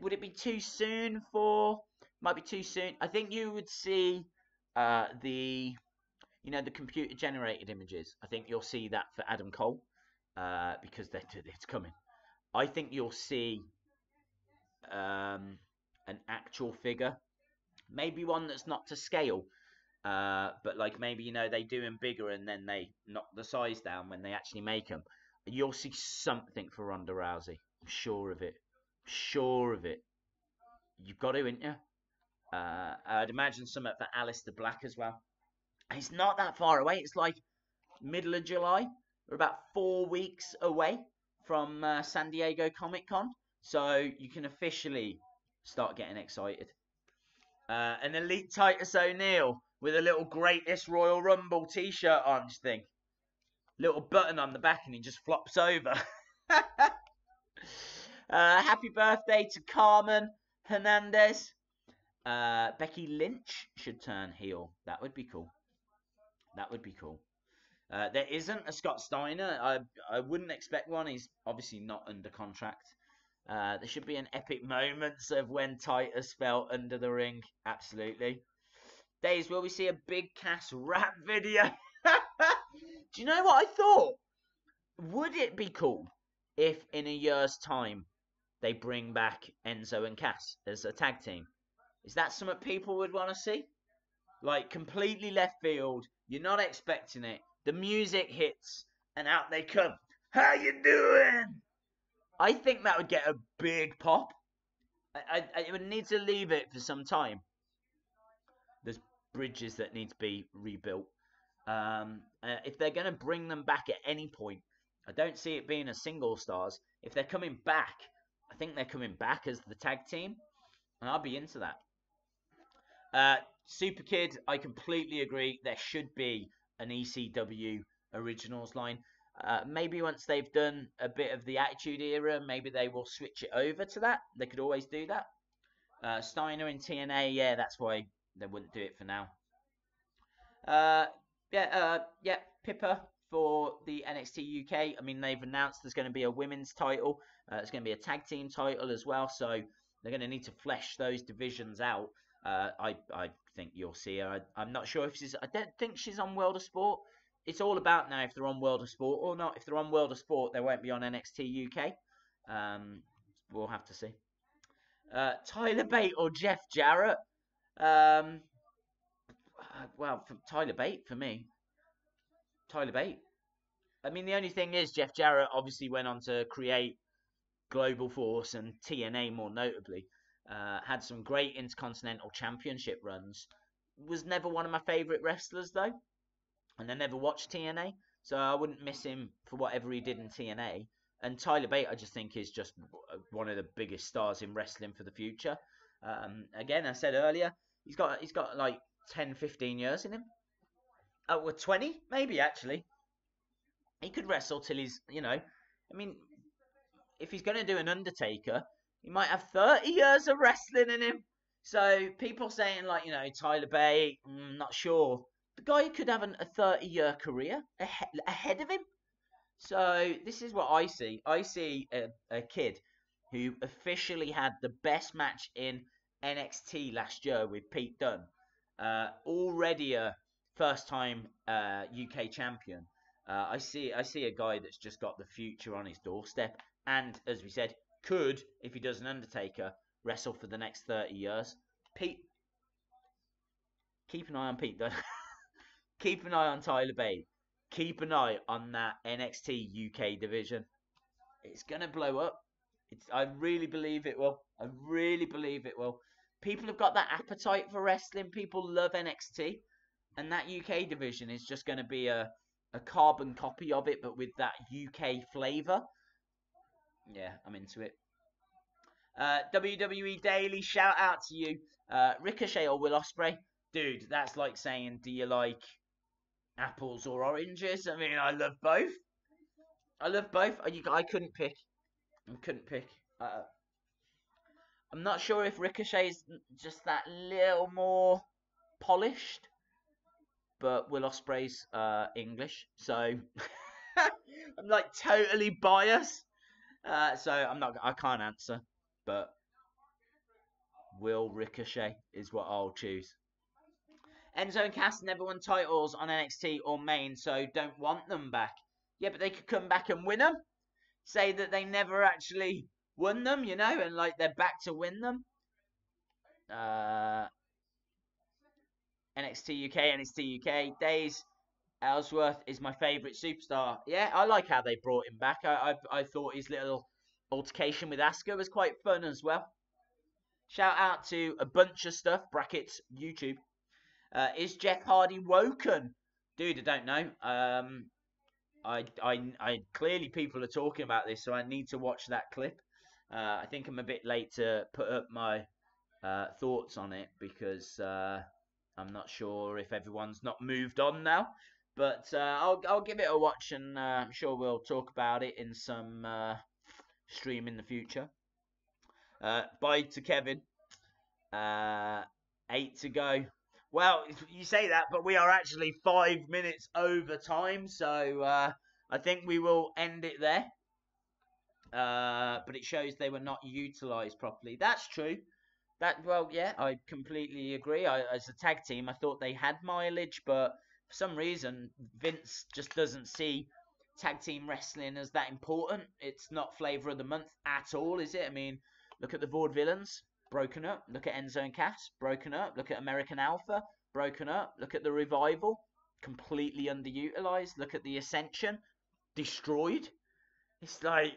Would it be too soon for? Might be too soon. I think you would see the computer generated images. I think you'll see that for Adam Cole because it's coming. I think you'll see an actual figure, maybe one that's not to scale. But like maybe they do them bigger and then they knock the size down when they actually make them. You'll see something for Ronda Rousey. I'm sure of it. You've got to, ain't you? I'd imagine something for Aleister Black as well. It's not that far away. It's like middle of July. We're about 4 weeks away from San Diego Comic-Con. So you can officially start getting excited. An Elite Titus O'Neil with a little Greatest Royal Rumble t-shirt on, just think. Little button on the back and he just flops over. Happy birthday to Carmen Hernandez. Becky Lynch should turn heel. That would be cool. There isn't a Scott Steiner. I wouldn't expect one. He's obviously not under contract. There should be an epic moments of when Titus fell under the ring. Absolutely. Daze, will we see a Big Cass rap video? Do you know what I thought? Would it be cool if in a year's time they bring back Enzo and Cass as a tag team? Is that something people would want to see? Like completely left field. You're not expecting it. The music hits and out they come. How you doing? I think that would get a big pop. I would need to leave it for some time. There's bridges that need to be rebuilt. If they're going to bring them back at any point, I don't see it being a single stars. If they're coming back, I think they're coming back as the tag team, and I'll be into that. Super Kid, I completely agree. There should be an ECW Originals line. Maybe once they've done a bit of the Attitude Era, maybe they will switch it over to that. They could always do that. Steiner in TNA, yeah, that's why they wouldn't do it for now. Pippa for the NXT UK. I mean, they've announced there's going to be a women's title. It's going to be a tag team title as well, so they're going to need to flesh those divisions out. I think you'll see her. I'm not sure if she's... I don't think she's on World of Sport. It's all about now if they're on World of Sport or not. If they're on World of Sport, they won't be on NXT UK. We'll have to see. Tyler Bate or Jeff Jarrett? Well, Tyler Bate for me. Tyler Bate. I mean, the only thing is Jeff Jarrett obviously went on to create Global Force and TNA more notably. Had some great Intercontinental Championship runs. Was never one of my favourite wrestlers though. And I never watched TNA, so I wouldn't miss him for whatever he did in TNA. And Tyler Bate, I just think, is just one of the biggest stars in wrestling for the future. Again, I said earlier, he's got like 10, 15 years in him. Oh, well, 20, maybe actually. He could wrestle till he's, I mean, if he's going to do an Undertaker, he might have 30 years of wrestling in him. So people saying like, Tyler Bate, not sure. The guy could have a 30-year career ahead of him. So this is what I see. I see a kid who officially had the best match in NXT last year with Pete Dunne. Already a first-time UK champion. I see a guy that's just got the future on his doorstep, and as we said, could, if he does an Undertaker, wrestle for the next 30 years. Pete, keep an eye on Pete. Keep an eye on Tyler Bate. Keep an eye on that NXT UK division. It's gonna blow up. I really believe it will. I really believe it will. People have got that appetite for wrestling. People love NXT, and that UK division is just going to be a carbon copy of it, but with that UK flavour. Yeah, I'm into it. WWE Daily, shout out to you. Ricochet or Will Ospreay? Dude, that's like saying, do you like apples or oranges? I mean, I love both. I love both. I couldn't pick. I couldn't pick. I'm not sure if Ricochet's just that little more polished, but Will Ospreay's English, so I'm like totally biased. So I can't answer, but Will Ricochet is what I'll choose. Enzo and Cass never won titles on NXT or main, so don't want them back. Yeah, but they could come back and win them. Say that they never actually won them, you know, and like they're back to win them. NXT UK, NXT UK. Daze, Ellsworth is my favourite superstar. Yeah, I like how they brought him back. I thought his little altercation with Asuka was quite fun as well. Shout out to a bunch of stuff, brackets, YouTube. Is Jeff Hardy woken? Dude, I don't know. I clearly people are talking about this, so I need to watch that clip. I think I'm a bit late to put up my thoughts on it because I'm not sure if everyone's not moved on now. But I'll give it a watch, and I'm sure we'll talk about it in some stream in the future. Bye to Kevin. 8 to go. Well, you say that, but we are actually 5 minutes over time, so I think we will end it there. But it shows they were not utilised properly. That's true. Yeah, I completely agree. As a tag team, I thought they had mileage, but for some reason, Vince just doesn't see tag team wrestling as that important. It's not flavour of the month at all, is it? I mean, look at the Vaudevillains, broken up. Look at Enzo and Cass, broken up. Look at American Alpha, broken up. Look at the Revival, completely underutilised. Look at the Ascension, destroyed. It's like,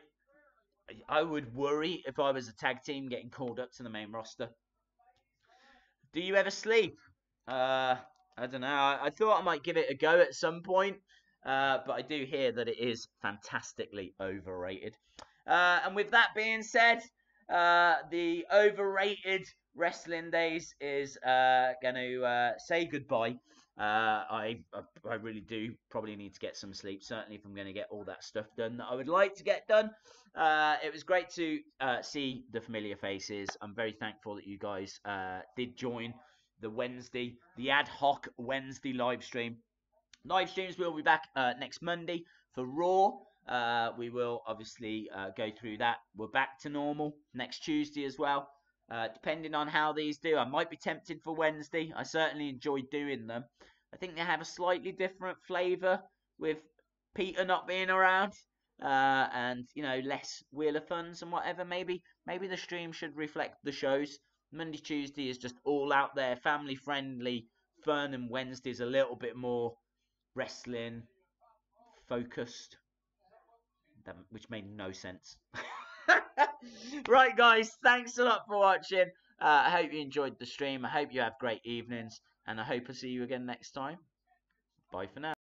I would worry if I was a tag team getting called up to the main roster. Do you ever sleep? I don't know. I thought I might give it a go at some point, but I do hear that it is fantastically overrated. And with that being said, the overrated Wrestling Days is going to say goodbye. I really do probably need to get some sleep, certainly if I'm going to get all that stuff done that I would like to get done. It was great to see the familiar faces. I'm very thankful that you guys did join the ad hoc Wednesday live stream. Live streams will be back next Monday for Raw. We will obviously go through that. We're back to normal next Tuesday as well. Depending on how these do, I might be tempted for Wednesday. I certainly enjoyed doing them. I think they have a slightly different flavour with Peter not being around, and less Wheel of Funs and whatever. Maybe the stream should reflect the shows. Monday, Tuesday is just all out there, family friendly, fun, and Wednesday's a little bit more wrestling focused, which made no sense. Right, guys, thanks a lot for watching. I hope you enjoyed the stream. I hope you have great evenings, and I hope I see you again next time. Bye for now.